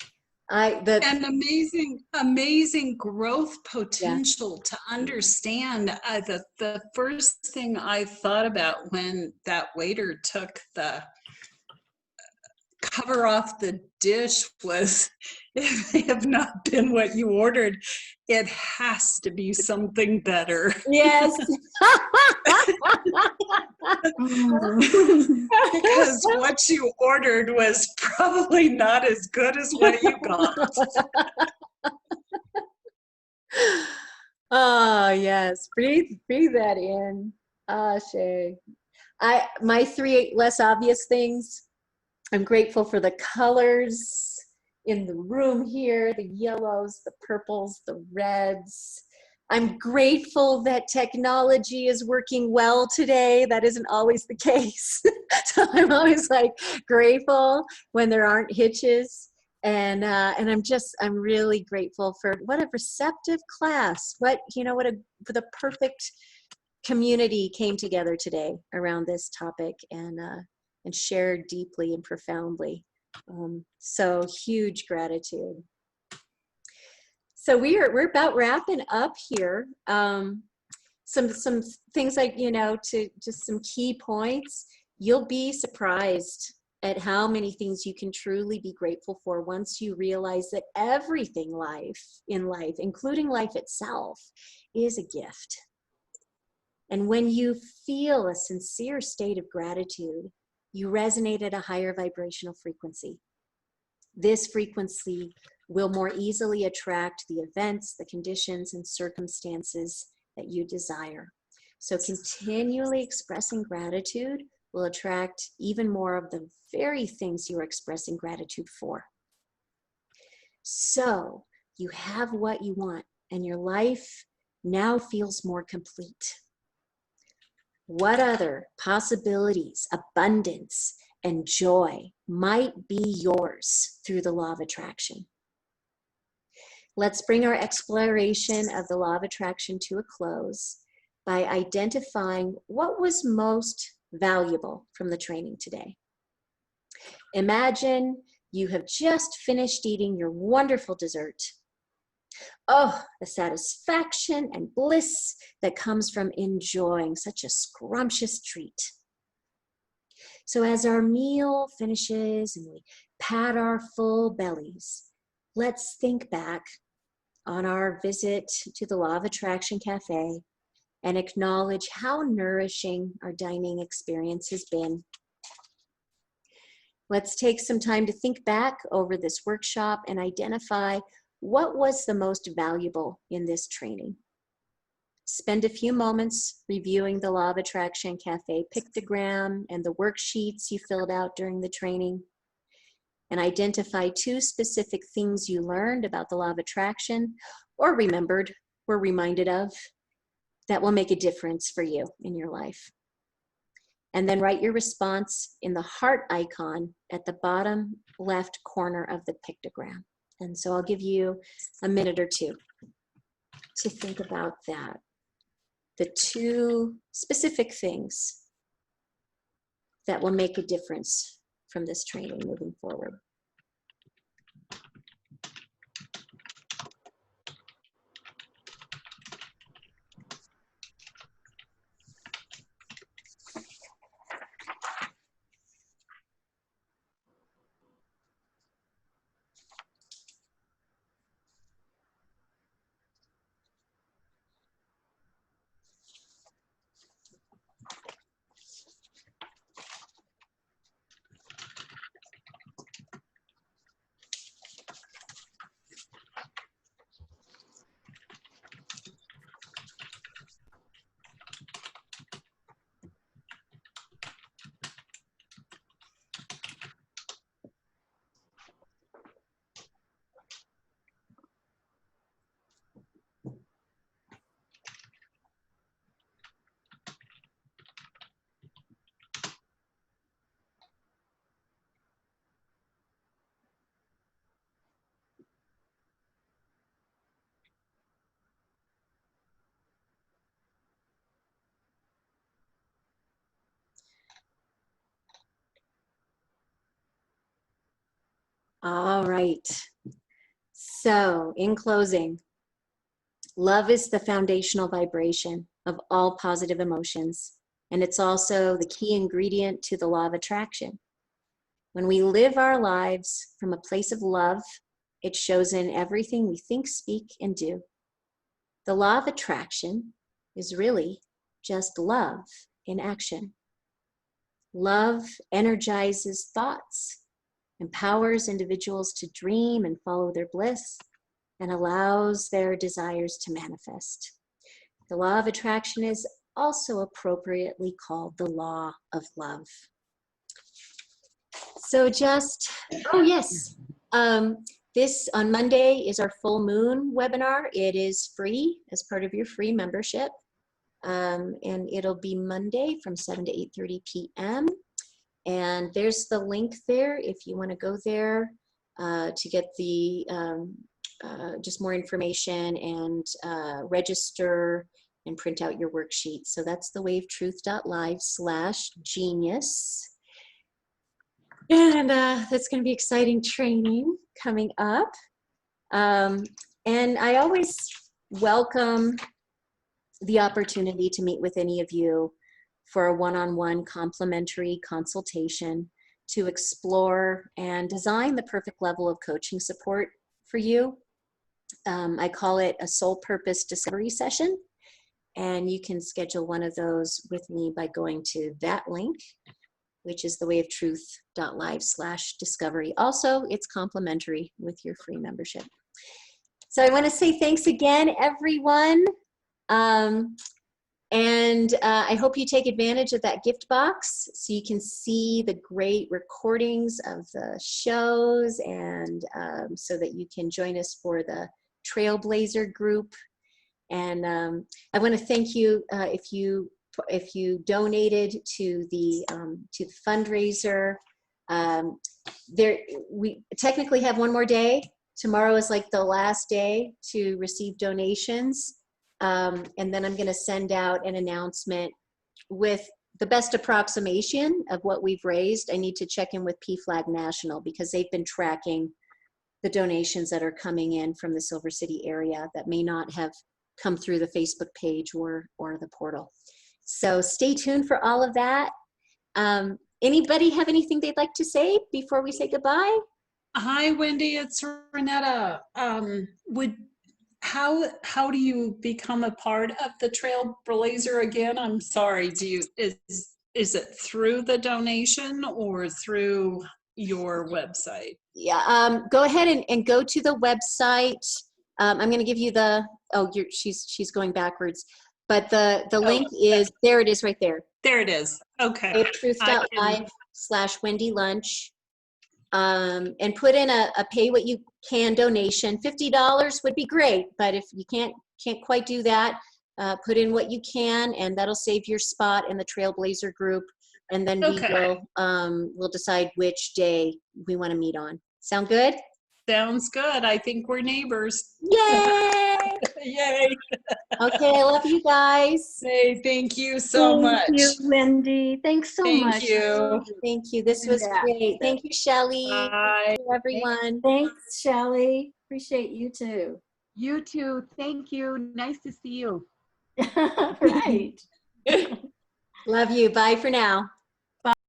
Speaker 4: amazing growth potential to understand. The first thing I thought about when that waiter took the cover off the dish was, if they have not been what you ordered, it has to be something better.
Speaker 1: Yes.
Speaker 4: Because what you ordered was probably not as good as what you got.
Speaker 1: Oh, yes. Breathe that in. Ah, Shay. My three less obvious things. I'm grateful for the colors in the room here, the yellows, the purples, the reds. I'm grateful that technology is working well today. That isn't always the case. So I'm always like grateful when there aren't hitches. And I'm really grateful for what a receptive class. What a perfect community came together today around this topic and shared deeply and profoundly. So huge gratitude. So we're about wrapping up here. Some things like, to just some key points. You'll be surprised at how many things you can truly be grateful for once you realize that everything in life, including life itself, is a gift. And when you feel a sincere state of gratitude, you resonate at a higher vibrational frequency. This frequency will more easily attract the events, the conditions, and circumstances that you desire. So continually expressing gratitude will attract even more of the very things you're expressing gratitude for. So you have what you want, and your life now feels more complete. What other possibilities, abundance, and joy might be yours through the law of attraction? Let's bring our exploration of the law of attraction to a close by identifying what was most valuable from the training today. Imagine you have just finished eating your wonderful dessert. Oh, the satisfaction and bliss that comes from enjoying such a scrumptious treat. So as our meal finishes and we pat our full bellies. Let's think back on our visit to the Law of Attraction Cafe and acknowledge how nourishing our dining experience has been. Let's take some time to think back over this workshop and identify what was the most valuable in this training. Spend a few moments reviewing the Law of Attraction Cafe pictogram and the worksheets you filled out during the training, and identify 2 specific things you learned about the Law of Attraction or remembered, were reminded of, that will make a difference for you in your life. And then write your response in the heart icon at the bottom left corner of the pictogram. And so I'll give you a minute or 2 to think about that. The 2 specific things that will make a difference from this training moving forward. All right. So in closing, love is the foundational vibration of all positive emotions, and it's also the key ingredient to the Law of Attraction. When we live our lives from a place of love, it shows in everything we think, speak, and do. The Law of Attraction is really just love in action. Love energizes thoughts, empowers individuals to dream and follow their bliss, and allows their desires to manifest. The Law of Attraction is also appropriately called the Law of Love. So just, oh yes, this on Monday is our full moon webinar. It is free as part of your free membership. And it'll be Monday from 7 to 8:30 p.m. And there's the link there if you want to go there to get the just more information and register and print out your worksheet. So that's the wavetruth.live/genius. And that's going to be exciting training coming up. And I always welcome the opportunity to meet with any of you for a one-on-one complimentary consultation to explore and design the perfect level of coaching support for you. I call it a soul purpose discovery session, and you can schedule one of those with me by going to that link, which is thewavetruth.live/discovery. Also, it's complimentary with your free membership. So I want to say thanks again, everyone. I hope you take advantage of that gift box so you can see the great recordings of the shows, and so that you can join us for the Trailblazer group. And I want to thank you if you donated to the fundraiser. We technically have one more day. Tomorrow is like the last day to receive donations. And then I'm going to send out an announcement with the best approximation of what we've raised. I need to check in with PFLAG National because they've been tracking the donations that are coming in from the Silver City area that may not have come through the Facebook page or the portal. So stay tuned for all of that. Anybody have anything they'd like to say before we say goodbye?
Speaker 4: Hi, Wendy, it's Renetta. How do you become a part of the Trailblazer again? I'm sorry, is it through the donation or through your website?
Speaker 1: Yeah, go ahead and go to the website. I'm going to give you she's going backwards, but the link is, there it is right there.
Speaker 4: There it is. Okay.
Speaker 1: Truth.live/Wendy Lunch. And put in a pay what you can donation. $50 would be great, but if you can't quite do that, put in what you can, and that'll save your spot in the Trailblazer group. And then we'll decide which day we want to meet on. Sound good?
Speaker 4: Sounds good. I think we're neighbors.
Speaker 1: Yay!
Speaker 4: Yay.
Speaker 1: Okay, I love you guys.
Speaker 4: Hey, thank you so much.
Speaker 3: Thank you, Wendy. Thanks so much.
Speaker 4: Thank you.
Speaker 1: Thank you. This was great. Thank you, Shelley.
Speaker 4: Bye.
Speaker 1: Thank you, everyone.
Speaker 3: Thanks, Shelley. Appreciate you too.
Speaker 2: You too. Thank you. Nice to see you.
Speaker 3: Right.
Speaker 1: Love you. Bye for now.